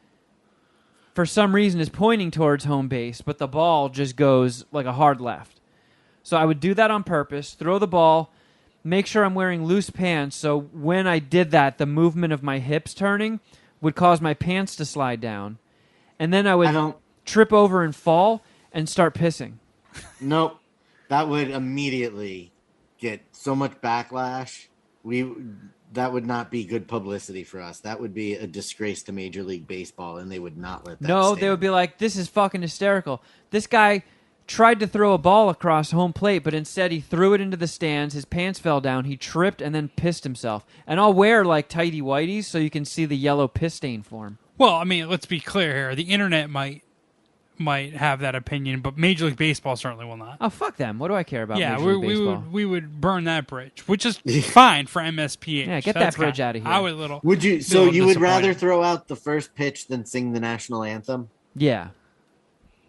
for some reason is pointing towards home base, but the ball just goes like a hard left. So I would do that on purpose, throw the ball, make sure I'm wearing loose pants, so when I did that, the movement of my hips turning would cause my pants to slide down. And then I would trip over and fall and start pissing. Nope. That would immediately get so much backlash. That would not be good publicity for us. That would be a disgrace to Major League Baseball, and they would not let that No, stand. they would be like, this is fucking hysterical. This guy tried to throw a ball across home plate, but instead he threw it into the stands. His pants fell down. He tripped and then pissed himself. And I'll wear like tighty whities so you can see the yellow piss stain form. Well, I mean, let's be clear here. The internet might have that opinion, but Major League Baseball certainly will not. Oh, fuck them. What do I care about Yeah, Major League we Baseball? would burn that bridge, which is fine for MSPH. Yeah, get That's that bridge kinda- out of here. I would little. Would you? be a So little you would rather disappointed. throw out the first pitch than sing the national anthem? Yeah.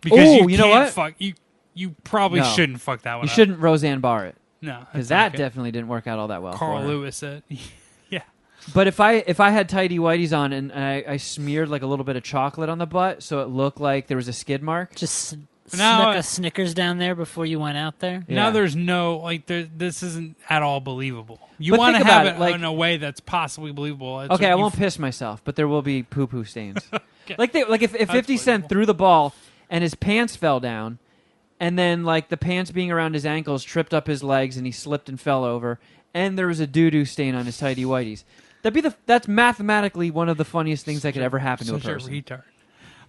Because Ooh, you you know can't what? fuck you probably No. shouldn't fuck that one You up. shouldn't Roseanne Barr it. No, Because that's that not good. definitely didn't work out all that well Carl for her. Lewis said. Yeah. But if I had tighty whities on and I smeared like a little bit of chocolate on the butt so it looked like there was a skid mark. Just Now, snuck a Snickers down there before you went out there. Yeah. Now there's no this isn't at all believable. You But want to think have about it it, like- in a way that's possibly believable. It's Okay, I you won't piss myself, but there will be poo-poo stains. Okay. Like if 50 Cent believable. threw the ball and his pants fell down, and then like the pants being around his ankles tripped up his legs and he slipped and fell over, and there was a doo-doo stain on his tighty whities. That's mathematically one of the funniest things that could ever happen to a Such person. retard.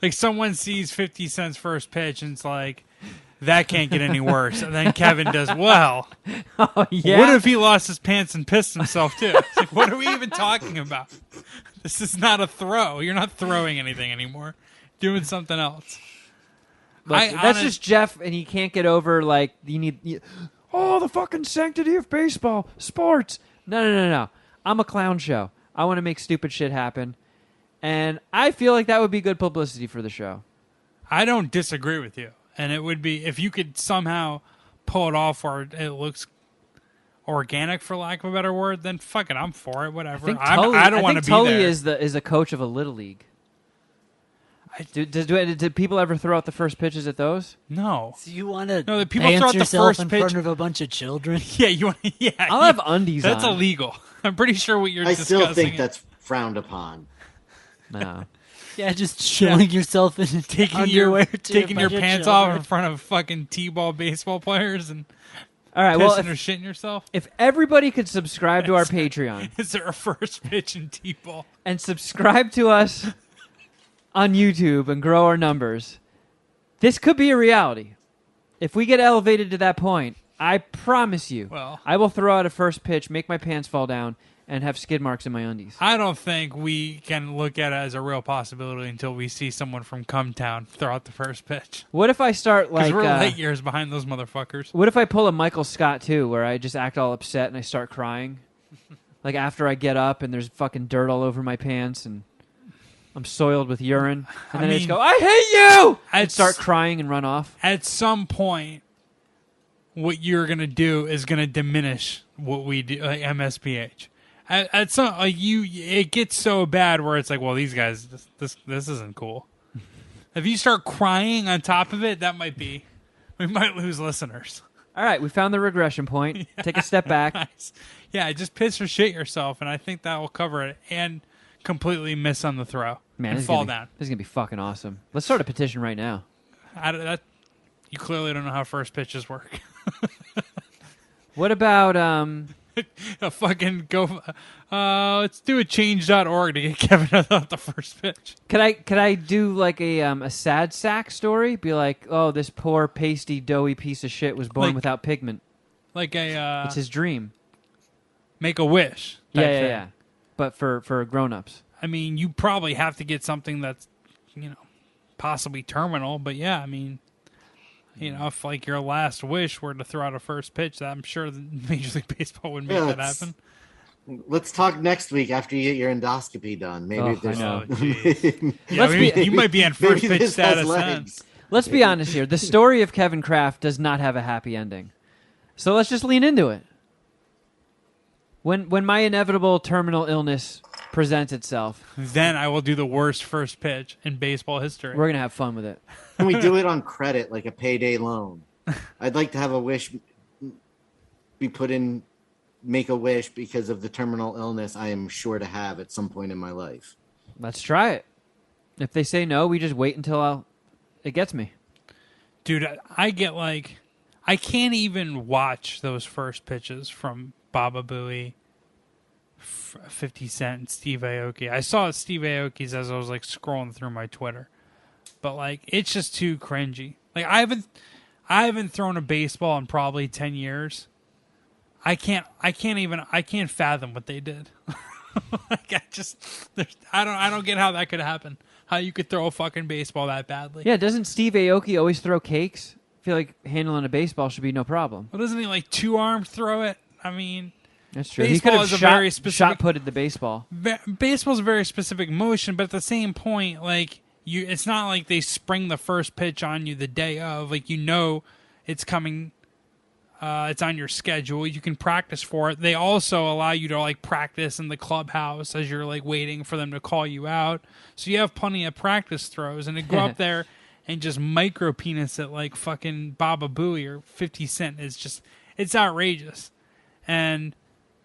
Like someone sees 50 Cent's first pitch and it's like, that can't get any worse. And then Kevin does, well, Oh yeah. what if he lost his pants and pissed himself too? It's like, what are we even talking about? This is not a throw. You're not throwing anything anymore. Doing something else. Look, I that's honest- just Jeff, and he can't get over like Oh, the fucking sanctity of baseball, sports. No. I'm a clown show. I want to make stupid shit happen, and I feel like that would be good publicity for the show. I don't disagree with you. And it would be, if you could somehow pull it off where it looks organic, for lack of a better word, then fuck it, I'm for it, whatever. I don't want to be Tully there. is a coach of a little league. Did people ever throw out the first pitches at those? No. So you want to No, the people throw out the yourself first in pitch- front of a bunch of children? Yeah, you want. Yeah, I'll have undies That's on. illegal. I'm pretty sure what you're I discussing. still think that's frowned upon. No. Yeah, just showing yourself in taking underwear to taking a your bunch of pants off children. in front of fucking t-ball baseball players and All right. pissing Well, or shitting yourself. if everybody could subscribe to our Patreon Is there a first pitch in t-ball? and subscribe to us on YouTube and grow our numbers, this could be a reality. If we get elevated to that point, I promise you, Well- I will throw out a first pitch, make my pants fall down, and have skid marks in my undies. I don't think we can look at it as a real possibility until we see someone from Cumtown throw out the first pitch. What if I start Because like? we're light years behind those motherfuckers. What if I pull a Michael Scott too, where I just act all upset and I start crying, like after I get up and there's fucking dirt all over my pants and I'm soiled with urine, and then I just mean, go, "I hate you!" and I'd start crying and run off. At some point, what you're going to do is going to diminish what we do, like MSPH. At some it gets so bad where it's like, well, these guys, this isn't cool. If you start crying on top of it, we might lose listeners. All right, we found the regression point. Take a step back. Nice. Yeah, just piss or shit yourself, and I think that will cover it. And completely miss on the throw and fall down. This is gonna be fucking awesome. Let's start a petition right now. You clearly don't know how first pitches work. What about A fucking go. Let's do a change.org to get Kevin out the first pitch. Could I do like a sad sack story? Be like, oh, this poor pasty doughy piece of shit was born without pigment. Like it's his dream. Make a wish. Yeah. But for grown-ups. I mean, you probably have to get something that's, possibly terminal. But yeah, I mean, if like your last wish were to throw out a first pitch, I'm sure that Major League Baseball would make that happen. Let's talk next week after you get your endoscopy done. Maybe I know. You might be on first pitch status then. Let's be honest here. The story of Kevin Kraft does not have a happy ending. So let's just lean into it. When my inevitable terminal illness presents itself, then I will do the worst first pitch in baseball history. We're going to have fun with it. Can we do it on credit, like a payday loan? I'd like to have a wish be put in, make a wish because of the terminal illness I am sure to have at some point in my life. Let's try it. If they say no, we just wait until it gets me. Dude, I get like, I can't even watch those first pitches from Baba Booey, 50 Cent, and Steve Aoki. I saw Steve Aoki's as I was like scrolling through my Twitter, but like it's just too cringy. Like I haven't thrown a baseball in probably 10 years. I can't fathom what they did. Like I don't get how that could happen. How you could throw a fucking baseball that badly. Yeah, doesn't Steve Aoki always throw cakes? I feel like handling a baseball should be no problem. Well, doesn't he like two-arm throw it? I mean, that's true. He could have shot-putted the baseball. Baseball's a very specific motion, but at the same point, like it's not like they spring the first pitch on you the day of. Like it's coming. It's on your schedule. You can practice for it. They also allow you to like practice in the clubhouse as you're like waiting for them to call you out. So you have plenty of practice throws, and to go up there and just micro penis it like fucking Baba Booey or 50 Cent is just, it's outrageous. And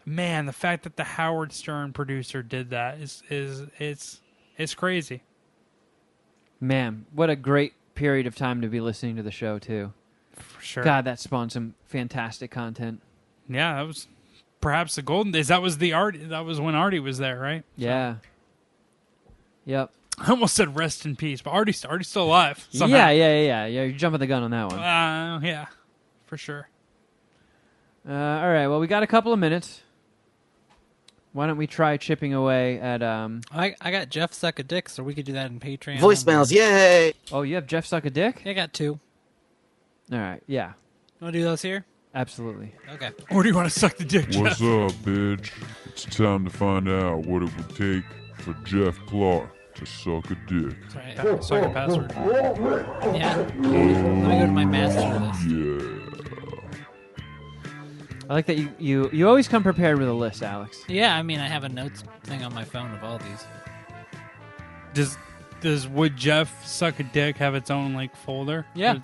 man, the fact that the Howard Stern producer did that it's crazy. Man, what a great period of time to be listening to the show too. For sure. God, that spawned some fantastic content. Yeah, that was perhaps the golden days. That was when Artie was there, right? Yeah. So. Yep. I almost said rest in peace, but Artie's still alive. Somehow. Yeah. You're jumping the gun on that one. Yeah, for sure. All right. Well, we got a couple of minutes. Why don't we try chipping away at I got Geoff suck a dick, so we could do that in Patreon. Voicemails, yay! Oh, you have Geoff suck a dick? I got 2. All right. Yeah. You want to do those here? Absolutely. Okay. Or do you want to suck the dick, Geoff? What's up, bitch? It's time to find out what it would take for Jeff Clark to suck a dick. That's right. Suck a password. Yeah. Let me go to my master list. Yeah. I like that you always come prepared with a list, Alex. Yeah, I mean, I have a notes thing on my phone of all these. Does Would Jeff Suck a Dick have its own like folder? Yeah.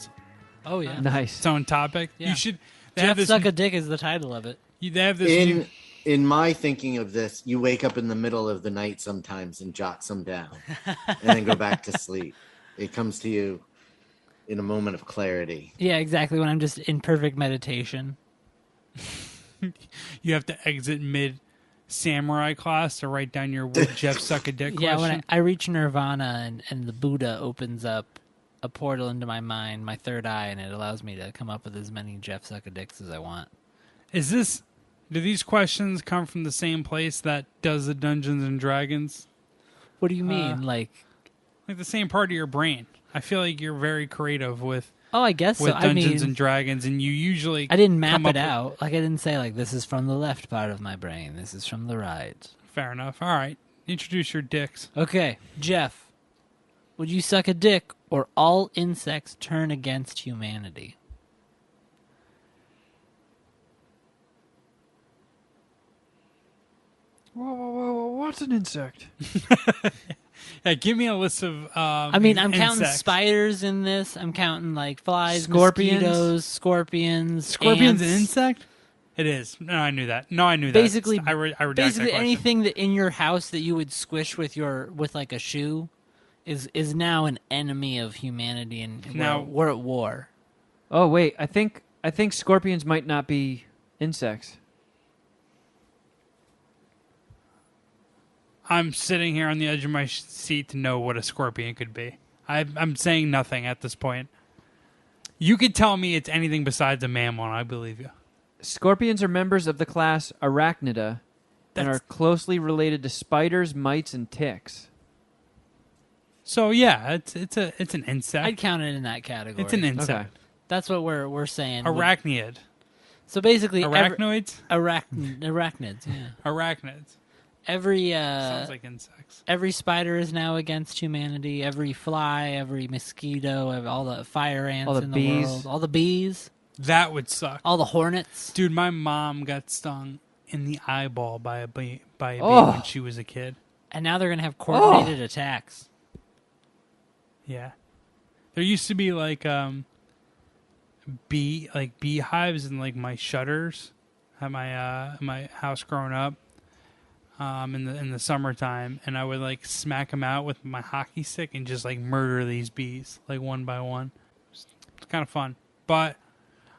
Oh yeah. Nice. Its own topic. Yeah. You should. Jeff Suck a Dick is the title of it. They have this. In my thinking of this, you wake up in the middle of the night sometimes and jot some down, and then go back to sleep. It comes to you in a moment of clarity. Yeah, exactly. When I'm just in perfect meditation. You have to exit mid samurai class to write down your Would Jeff Suck a Dick Yeah, question. when I reach nirvana and the Buddha opens up a portal into my mind, my third eye, and it allows me to come up with as many Jeff Suck a Dicks as I want. Do these questions come from the same place that does the Dungeons and Dragons? What do you mean? Like the same part of your brain. I feel like you're very creative with I guess so. Dungeons and Dragons, and you usually I didn't map it out. Like I didn't say like this is from the left part of my brain. This is from the right. Fair enough. All right. Introduce your dicks. Okay, Jeff. Would you suck a dick or all insects turn against humanity? Whoa, what's an insect? Yeah, give me a list of. I mean, I'm counting insects. spiders in this. I'm counting like flies, Scorpions? mosquitoes, scorpions. Scorpion's an ants. insect. It is. No, I knew that. No, I knew Basically, that. I redact basically that question. anything that in your house that you would squish with like a shoe is now an enemy of humanity, and Now- we're at war. Oh wait, I think scorpions might not be insects. I'm sitting here on the edge of my seat to know what a scorpion could be. I'm saying nothing at this point. You could tell me it's anything besides a mammal, and I believe you. Scorpions are members of the class Arachnida and That's- are closely related to spiders, mites, and ticks. So yeah, it's an insect. I'd count it in that category. It's an insect. Okay. That's what we're saying. Arachnid. So basically, Arachnoids. arachnids. Yeah. Arachnids. Every Sounds like insects. every spider is now against humanity. Every fly, every mosquito, all the fire ants All the in bees. the world, all the bees, That would suck. all the hornets. Dude, my mom got stung in the eyeball by a bee Oh. when she was a kid. And now they're gonna have coordinated attacks. Yeah. There used to be like beehives and like my shutters at my house growing up in the summertime, and I would like smack them out with my hockey stick and just like murder these bees like one by one. It's kind of fun. But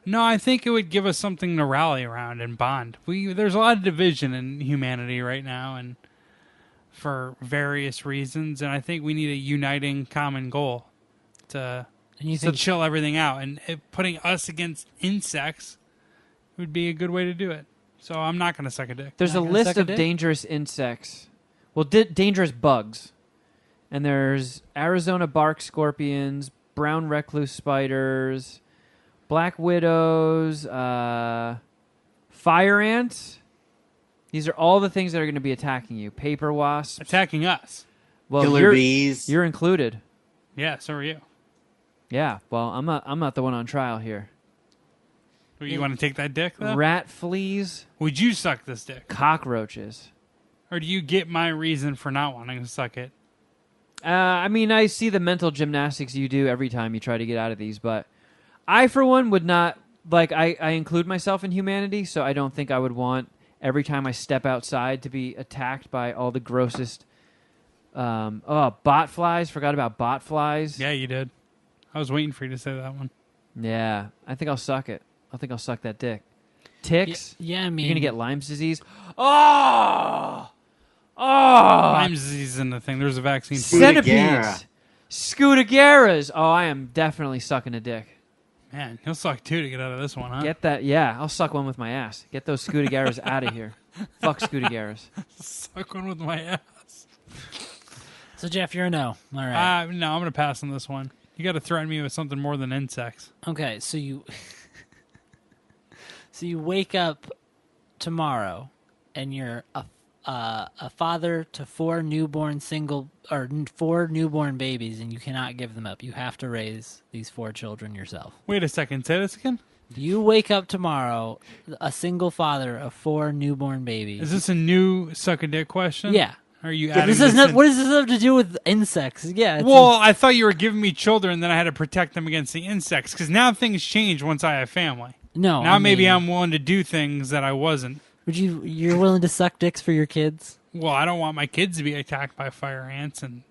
no, I think it would give us something to rally around and bond. There's a lot of division in humanity right now, and for various reasons, and I think we need a uniting common goal to And you to think chill everything out. And putting us against insects would be a good way to do it. So I'm not going to suck a dick. There's a Not gonna list suck a of dick? dangerous insects. Well, dangerous bugs. And there's Arizona bark scorpions, brown recluse spiders, black widows, fire ants. These are all the things that are going to be attacking you. Paper wasps. Attacking us. Well, Killer bees. You're included. Yeah, so are you. Yeah. Well, I'm not the one on trial here. You want to take that dick, though? Rat fleas, Would you suck this dick? cockroaches. Or do you get my reason for not wanting to suck it? I mean, I see the mental gymnastics you do every time you try to get out of these, but I, for one, would not, like, I include myself in humanity, so I don't think I would want every time I step outside to be attacked by all the grossest, bot flies. Forgot about bot flies. Yeah, you did. I was waiting for you to say that one. Yeah, I think I'll suck it. I think I'll suck that dick. Ticks. Yeah, I mean, You're going to get Lyme's disease. Oh! Lyme's disease isn't a thing. There's a vaccine for it. Centipedes. Scudigeras. Oh, I am definitely sucking a dick. Man, he'll suck two to get out of this one, huh? Get that. Yeah, I'll suck one with my ass. Get those Scudigeras out of here. Fuck Scudigeras. Suck one with my ass. So Jeff, you're a no. All right. No, I'm going to pass on this one. You got to threaten me with something more than insects. Okay, so you wake up tomorrow, and you're a father to four newborn babies, and you cannot give them up. You have to raise these four children yourself. Wait a second. Say this again? You wake up tomorrow, a single father of four newborn babies. Is this a new suck a dick question? Yeah. Are you Yeah, adding this is this not. in? What does this have to do with insects? Yeah. Well, I thought you were giving me children, and then I had to protect them against the insects. Because now things change once I have family. no. Now I maybe mean, I'm willing to do things that I wasn't. You're willing to suck dicks for your kids? Well, I don't want my kids to be attacked by fire ants and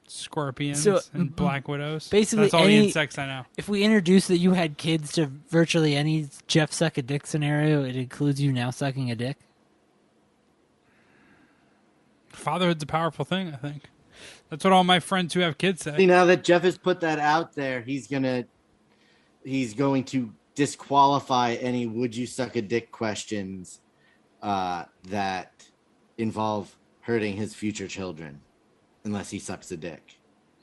scorpions So, and black widows. basically that's all the any- insects I know. If we introduce that you had kids to virtually any Jeff suck a dick scenario, it includes you now sucking a dick. Fatherhood's a powerful thing, I think. That's what all my friends who have kids say. See, now that Jeff has put that out there, he's going to disqualify any "would you suck a dick" questions that involve hurting his future children, unless he sucks a dick.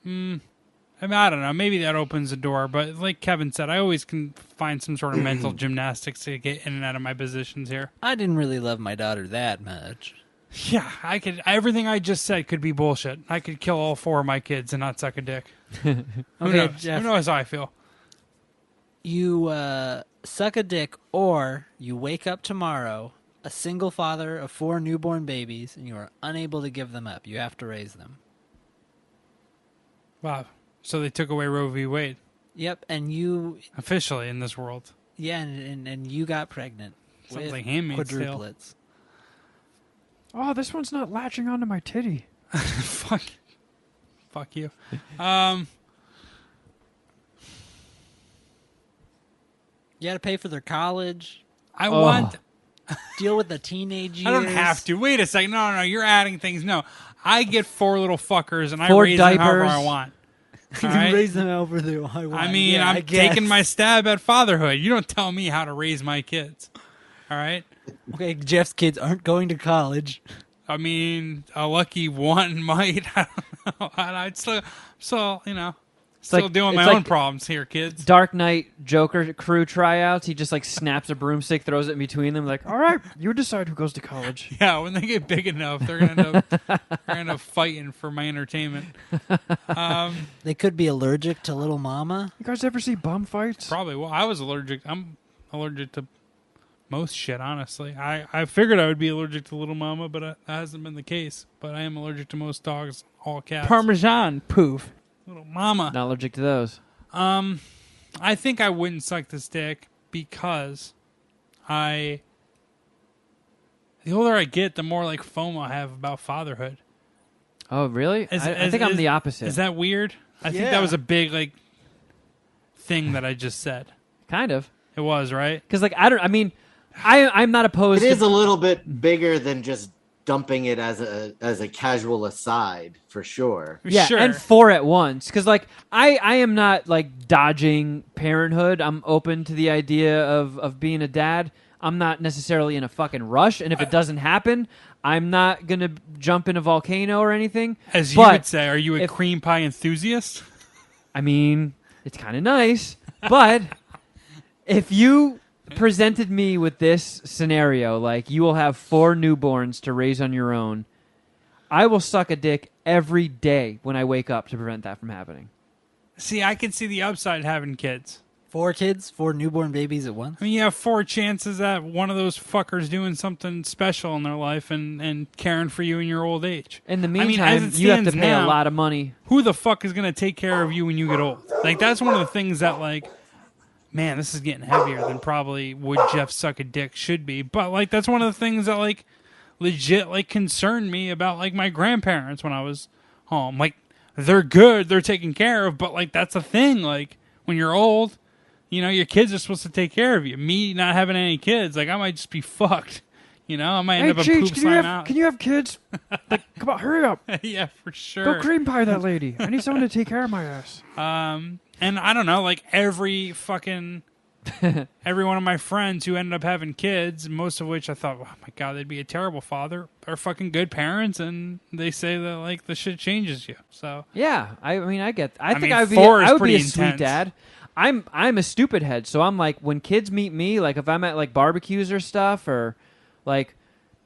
I mean, I don't know. Maybe that opens the door, but like Kevin said, I always can find some sort of mental gymnastics to get in and out of my positions here. I didn't really love my daughter that much. Yeah, I could. Everything I just said could be bullshit. I could kill all four of my kids and not suck a dick. Who knows? Jeff. Who knows how I feel? You suck a dick, or you wake up tomorrow a single father of 4 newborn babies, and you are unable to give them up. You have to raise them. Wow. So they took away Roe v. Wade Yep, and you, officially in this world. yeah, and you got pregnant Sounds with like Handmaid's Tale. quadruplets. Oh, this one's not latching onto my titty. Fuck you. You got to pay for their college, I want. deal with the teenage years. I don't have to. Wait a second. No. You're adding things. No, I get 4 little fuckers, and I 4 raise them however diapers. I want. You All right? raise them however they want. I mean, Yeah, I I'm guess. taking my stab at fatherhood. You don't tell me how to raise my kids. All right. Okay, Jeff's kids aren't going to college. I mean, a lucky one might. I don't know. I'd still like- doing my it's own like- problems here, kids. Dark Knight Joker crew tryouts. He just like snaps a broomstick, throws it in between them, like, all right, you decide who goes to college. Yeah, when they get big enough, they're gonna end up fighting for my entertainment. They could be allergic to Little Mama. You guys ever see bum fights? Probably. Well, I was allergic. I'm allergic to most shit, honestly. I figured I would be allergic to Little Mama, but that hasn't been the case. But I am allergic to most dogs, all cats. Parmesan, poof. Little Mama. Not allergic to those. I think I wouldn't suck this dick because the older I get, the more like FOMO I have about fatherhood. Oh, really? I think I'm the opposite. Is that weird? I think that was a big like thing that I just said. Kind of. It was, right? Because like I'm not opposed. It is to, a little bit bigger than just dumping it as a casual aside, for sure. yeah, Sure. and 4 at once. Because like I am not like dodging parenthood. I'm open to the idea of being a dad. I'm not necessarily in a fucking rush, and if it doesn't happen, I'm not gonna jump in a volcano or anything. As you But would say, are you a if- cream pie enthusiast? I mean, it's kind of nice, but if you presented me with this scenario, like you will have 4 newborns to raise on your own, I will suck a dick every day when I wake up to prevent that from happening. See, I can see the upside having kids. 4 kids, 4 newborn babies at once. I mean, you have 4 chances that one of those fuckers doing something special in their life and caring for you in your old age. In the I mean, meantime, as it you have to stands pay now, a lot of money. Who the fuck is going to take care of you when you get old? Like, that's one of the things that, like, man, this is getting heavier than probably would Geoff suck a dick should be. But, like, that's one of the things that, like, legit, like, concerned me about, like, my grandparents when I was home. Like, they're good, they're taken care of, but, like, that's a thing. Like, when you're old, you know, your kids are supposed to take care of you. Me not having any kids, like, I might just be fucked. You know, I might end up a poop sign out. Can you have kids? Like, come on, hurry up. Yeah, for sure. Go cream pie that lady. I need someone to take care of my ass. And I don't know, like every one of my friends who ended up having kids, most of which I thought, oh my God, they'd be a terrible father, are fucking good parents, and they say that like the shit changes you. So Yeah, I mean, I think mean, I would be 4 is I would be pretty a sweet intense. dad. I'm a stupid head, so I'm like when kids meet me, like if I'm at like barbecues or stuff, or like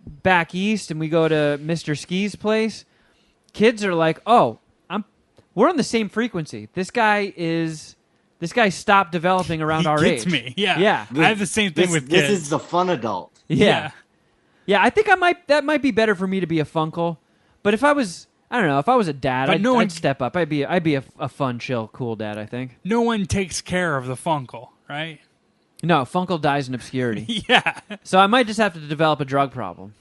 back east and we go to Mr. Ski's place, kids are like, oh, we're on the same frequency. This guy stopped developing around he our gets age. me. Yeah. Yeah. I have the same thing with kids. This is the fun adult. Yeah. Yeah, I think that might be better for me to be a funkle. But if I was a dad, But I'd step up. I'd be a fun, chill, cool dad, I think. No one takes care of the funkle, right? No, funkle dies in obscurity. Yeah. So I might just have to develop a drug problem.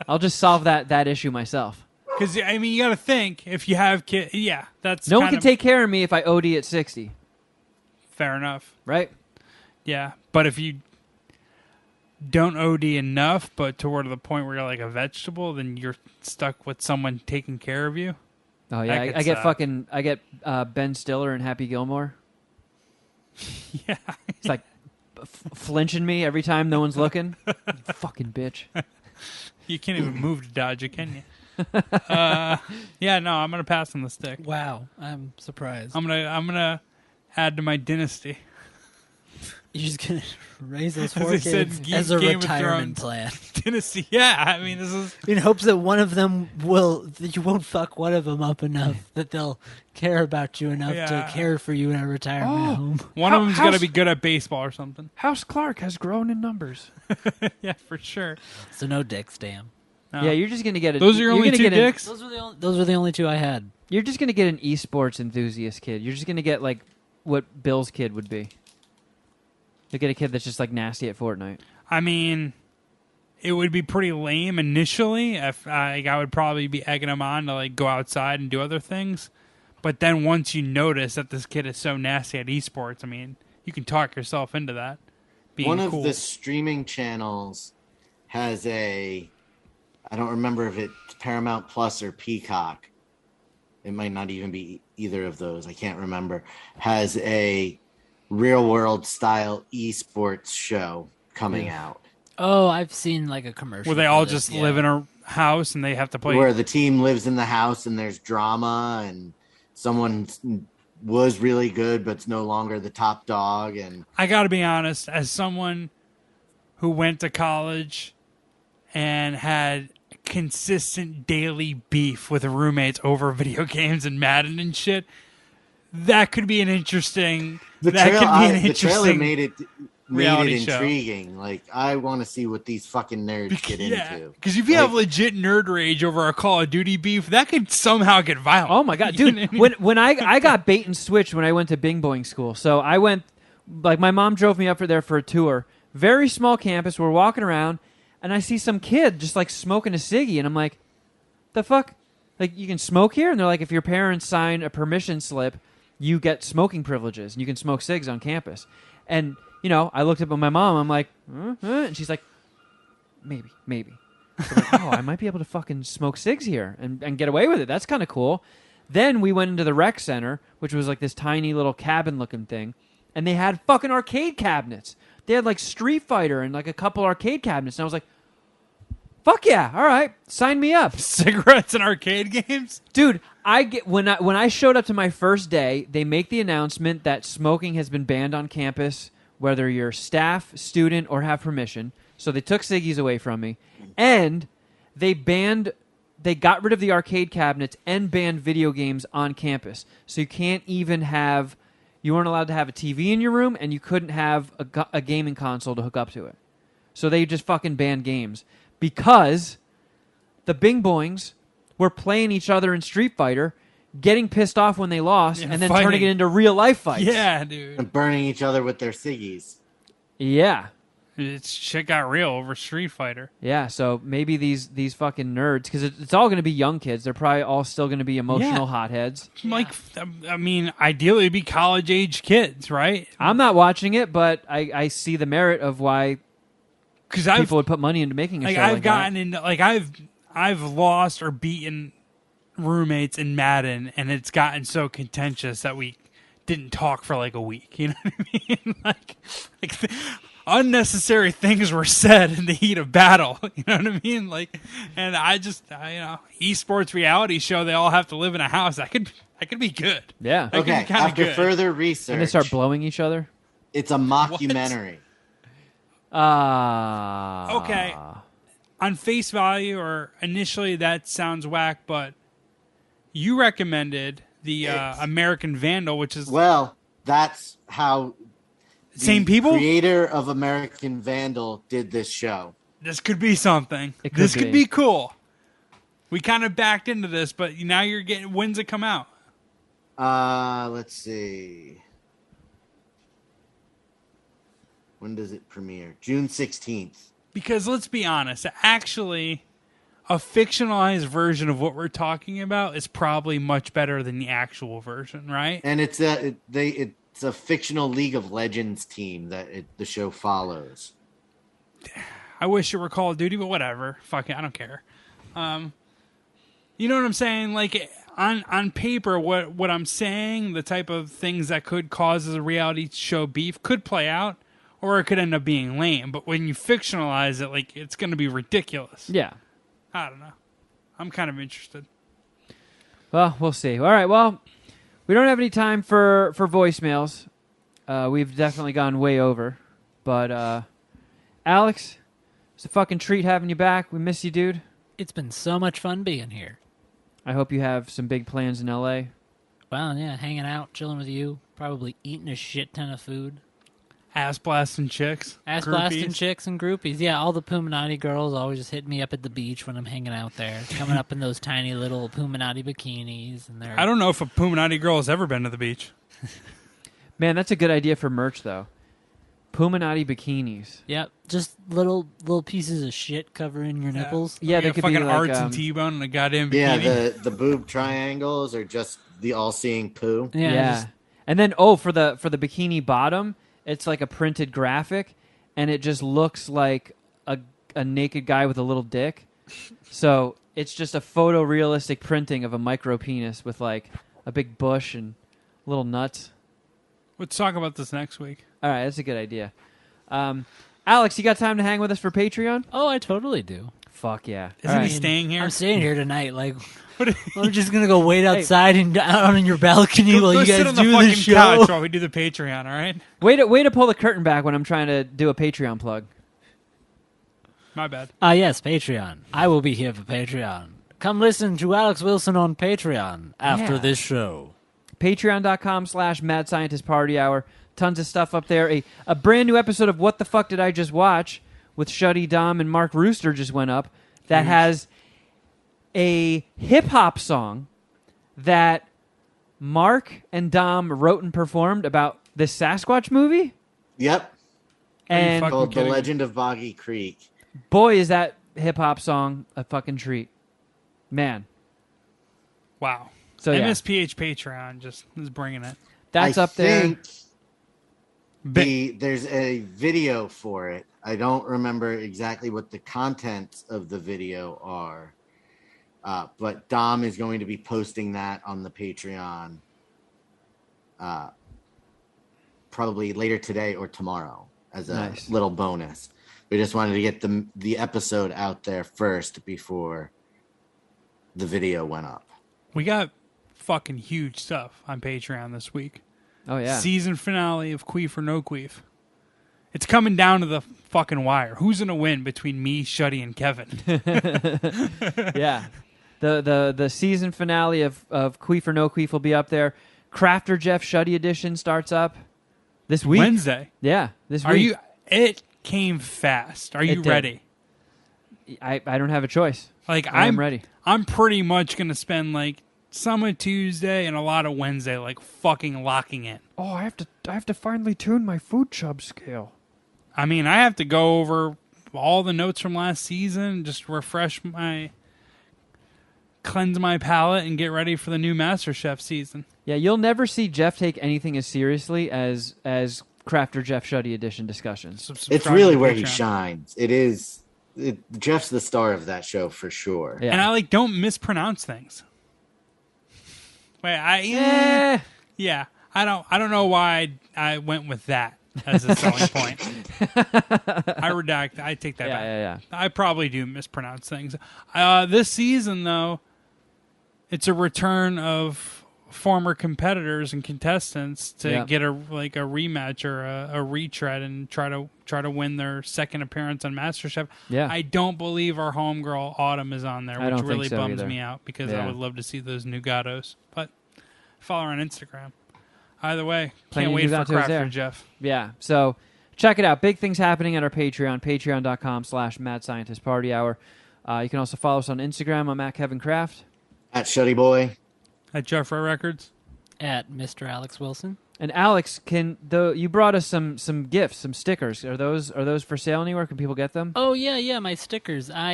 I'll just solve that issue myself. Because, I mean, you got to think, if you have kids, yeah, that's No one kind can of take care of me if I OD at 60, fair enough. right? Yeah, but if you don't OD enough, but to the point where you're like a vegetable, then you're stuck with someone taking care of you. Oh yeah, That I get could I get Ben Stiller and Happy Gilmore. Yeah. It's like flinching me every time no one's looking. Fucking bitch. You can't even move to dodge it, can you? Yeah, no, I'm gonna pass on the stick. Wow, I'm surprised. I'm gonna add to my dynasty. You're just gonna raise those As four I said, kids as a Game of retirement Thrones. plan, Tennessee. Yeah, I mean, this is in hopes that one of them that you won't fuck one of them up enough that they'll care about you enough Yeah. to care for you in a retirement home. one of them's got to be good at baseball or something. House Clark has grown in numbers. Yeah, for sure. So no dicks, damn. No. Yeah, you're just gonna get it. Those are your only two dicks. Those were the only two I had. You're just gonna get an esports enthusiast kid. You're just gonna get like what Bill's kid would be. You get a kid that's just like nasty at Fortnite. I mean, it would be pretty lame initially. If I would probably be egging him on to like go outside and do other things. But then once you notice that this kid is so nasty at esports, I mean, you can talk yourself into that. Being One of cool. the streaming channels has I don't remember if it's Paramount Plus or Peacock. It might not even be either of those. I can't remember. Has a real world style esports show coming out. Oh, I've seen like a commercial where they all for this, just yeah. live in a house and they have to play. Where the team lives in the house and there's drama and someone was really good but's no longer the top dog. And I got to be honest, as someone who went to college and had consistent daily beef with roommates over video games and Madden and shit, that could be an interesting. the trailer made it reality show. intriguing. Like, I want to see what these fucking nerds get into. Because if you have legit nerd rage over a Call of Duty beef, that could somehow get violent. Oh my god, dude! When I got bait and switch when I went to Bing Boing school, so I went like my mom drove me up there for a tour. Very small campus. We're walking around, and I see some kid just like smoking a ciggy, and I'm like, "The fuck? Like you can smoke here?" And they're like, "If your parents sign a permission slip, you get smoking privileges, and you can smoke cigs on campus." And you know, I looked up at my mom. I'm like, and she's like, maybe. So I'm like, oh, I might be able to fucking smoke cigs here and get away with it. That's kind of cool. Then we went into the rec center, which was like this tiny little cabin-looking thing, and they had fucking arcade cabinets. They had like Street Fighter and like a couple arcade cabinets, and I was like, fuck yeah, all right, sign me up. Cigarettes and arcade games? Dude, when I showed up to my first day, they make the announcement that smoking has been banned on campus, whether you're staff, student, or have permission. So they took ciggies away from me. And they got rid of the arcade cabinets and banned video games on campus. So you weren't allowed to have a TV in your room, and you couldn't have a gaming console to hook up to it. So they just fucking banned games. Because the Bing Boings were playing each other in Street Fighter, getting pissed off when they lost, and then turning it into real life fights. Yeah, dude. And burning each other with their ciggies. Yeah. Shit got real over Street Fighter. Yeah, so maybe these fucking nerds, because it's all going to be young kids. They're probably all still going to be emotional hotheads. Like, I mean, ideally it'd be college-age kids, right? I'm not watching it, but I see the merit of why people would put money into making a show like that. I've lost or beaten roommates in Madden, and it's gotten so contentious that we didn't talk for like a week. You know what I mean? like unnecessary things were said in the heat of battle. You know what I mean? Like, and esports reality show. They all have to live in a house. That could be good. Yeah. That Okay. After further research, And they start blowing each other. it's a mockumentary. Okay. On face value, or initially, that sounds whack, but you recommended the American Vandal, which is Well, that's how the same people. creator of American Vandal did this show. This could be something. This could be cool. We kind of backed into this, but now you're getting. When's it come out? Let's see. When does it premiere? June 16th. Because let's be honest, actually, a fictionalized version of what we're talking about is probably much better than the actual version, right? And it's a fictional League of Legends team that the show follows. I wish it were Call of Duty, but whatever. Fuck it, I don't care. You know what I'm saying? Like, on paper, what I'm saying, the type of things that could cause a reality show beef could play out, or it could end up being lame. But when you fictionalize it, like, it's going to be ridiculous. Yeah. I don't know. I'm kind of interested. Well, we'll see. All right, well, we don't have any time for voicemails. We've definitely gone way over. But, Alex, it's a fucking treat having you back. We miss you, dude. It's been so much fun being here. I hope you have some big plans in L.A. Well, yeah, hanging out, chilling with you, probably eating a shit ton of food. Ass blasting chicks. Ass groupies. blasting chicks and groupies. Yeah, all the Puminati girls always just hit me up at the beach when I'm hanging out there, coming up in those tiny little Puminati bikinis. And they're I don't know if a Puminati girl has ever been to the beach. Man, that's a good idea for merch, though. Puminati bikinis. Yep, just little pieces of shit covering your nipples. Yeah, they Like a could be fucking like... arts and T-bone and a goddamn Yeah, bikini. the boob triangles are just the all-seeing poo. Yeah. just- And then, for the bikini bottom, it's like a printed graphic, and it just looks like a naked guy with a little dick. So it's just a photorealistic printing of a micro penis with like a big bush and little nuts. Let's talk about this next week. All right, that's a good idea. Alex, you got time to hang with us for Patreon? Oh, I totally do. Fuck yeah. Isn't All he right. staying here? I'm staying here tonight. Like, What- I'm just gonna go wait outside and out on your balcony Go while you sit guys on the do fucking this show. couch while we do the Patreon, all right? Way to pull the curtain back when I'm trying to do a Patreon plug. My bad. Yes, Patreon. I will be here for Patreon. Come listen to Alex Wilson on Patreon after Yeah. this show. Patreon.com/Mad Scientist Party Hour. Tons of stuff up there. A brand new episode of What the Fuck Did I Just Watch with Shuddy Dom and Mark Rooster just went up that has a hip-hop song that Mark and Dom wrote and performed about this Sasquatch movie. Yep, And fucking called The kidding me? Legend of Boggy Creek. boy, is that hip-hop song a fucking treat. Man. Wow. So, yeah. MSPH Patreon just is bringing it. That's I up there. think there's a video for it. I don't remember exactly what the contents of the video are, but Dom is going to be posting that on the Patreon probably later today or tomorrow as a Nice. little bonus. We just wanted to get the episode out there first before the video went up. We got fucking huge stuff on Patreon this week. Oh, yeah. Season finale of Queef or No Queef. It's coming down to the fucking wire. Who's going to win between me, Shuddy, and Kevin? Yeah. The season finale of Queef or No Queef will be up there. Crafter Geoff Shuddy edition starts up this week. Wednesday. Yeah, this Are week. you? It came fast. Are you It did. ready? I don't have a choice. Like I'm ready. I'm pretty much going to spend like some of Tuesday and a lot of Wednesday like fucking locking in. Oh, I have to finally tune my food chub scale. I mean, I have to go over all the notes from last season, just cleanse my palate and get ready for the new MasterChef season. Yeah, you'll never see Jeff take anything as seriously as Crafter Geoff Shuddy edition discussions. So It's subscribe really to where he Patreon. shines. Jeff's the star of that show for sure. Yeah. And I don't mispronounce things. Wait, yeah, I don't know why I went with that as a selling point. I take that back. Yeah. I probably do mispronounce things. This season, though, it's a return of former competitors and contestants to get a rematch or a retread and try to win their second appearance on MasterChef. Yeah. I don't believe our homegirl Autumn is on there, I which don't think really so bums either. me out because Yeah. I would love to see those Nugatos. But follow her on Instagram. Either way, Plenty can't of wait for Nugatos there. Crafter Jeff. Yeah, so check it out. Big things happening at our Patreon, patreon.com/Mad Scientist Party Hour. You can also follow us on Instagram. I'm at Kevin Kraft. At Shuddy Boy. At Jeff Row Records. At Mr. Alex Wilson. And Alex, you brought us some gifts, some stickers. Are those for sale anywhere? Can people get them? Oh, yeah, my stickers. I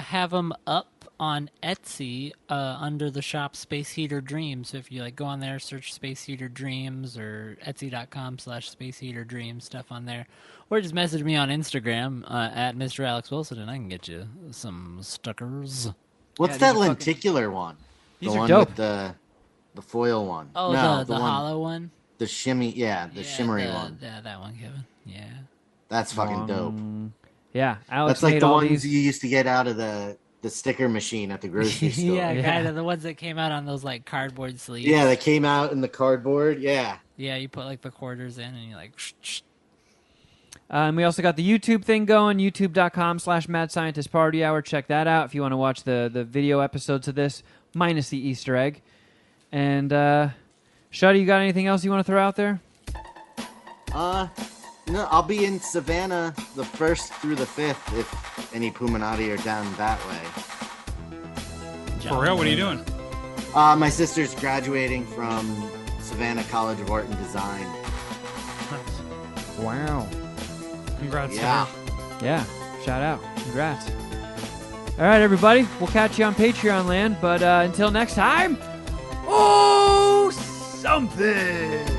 have them up on Etsy under the shop Space Heater Dreams. So if you go on there, search Space Heater Dreams or etsy.com/Space Heater Dreams, stuff on there. Or just message me on Instagram at Mr. Alex Wilson and I can get you some stickers. What's Yeah, that these are lenticular one? These the are one dope. with the foil one. Oh, no, the one, hollow one? the shimmy, the shimmery one. Yeah, that one, Kevin. Yeah. That's fucking dope. Yeah, Alex That's like made the all ones these. you used to get out of the sticker machine at the grocery store. yeah, Yeah. kind of the ones that came out on those cardboard sleeves. Yeah, that came out in the cardboard. Yeah, Yeah, you put like the quarters in, and you're like. And we also got the YouTube thing going, youtube.com/Mad Scientist Party Hour. Check that out if you want to watch the video episodes of this, minus the Easter egg. And, Shuddy, you got anything else you want to throw out there? No, I'll be in Savannah the 1st through the 5th if any Puminati are down that way. For real, what are you doing? My sister's graduating from Savannah College of Art and Design. Nice. Wow. Congrats. Yeah. Yeah, shout out. Congrats. All right, everybody. We'll catch you on Patreon land. But until next time, oh, something.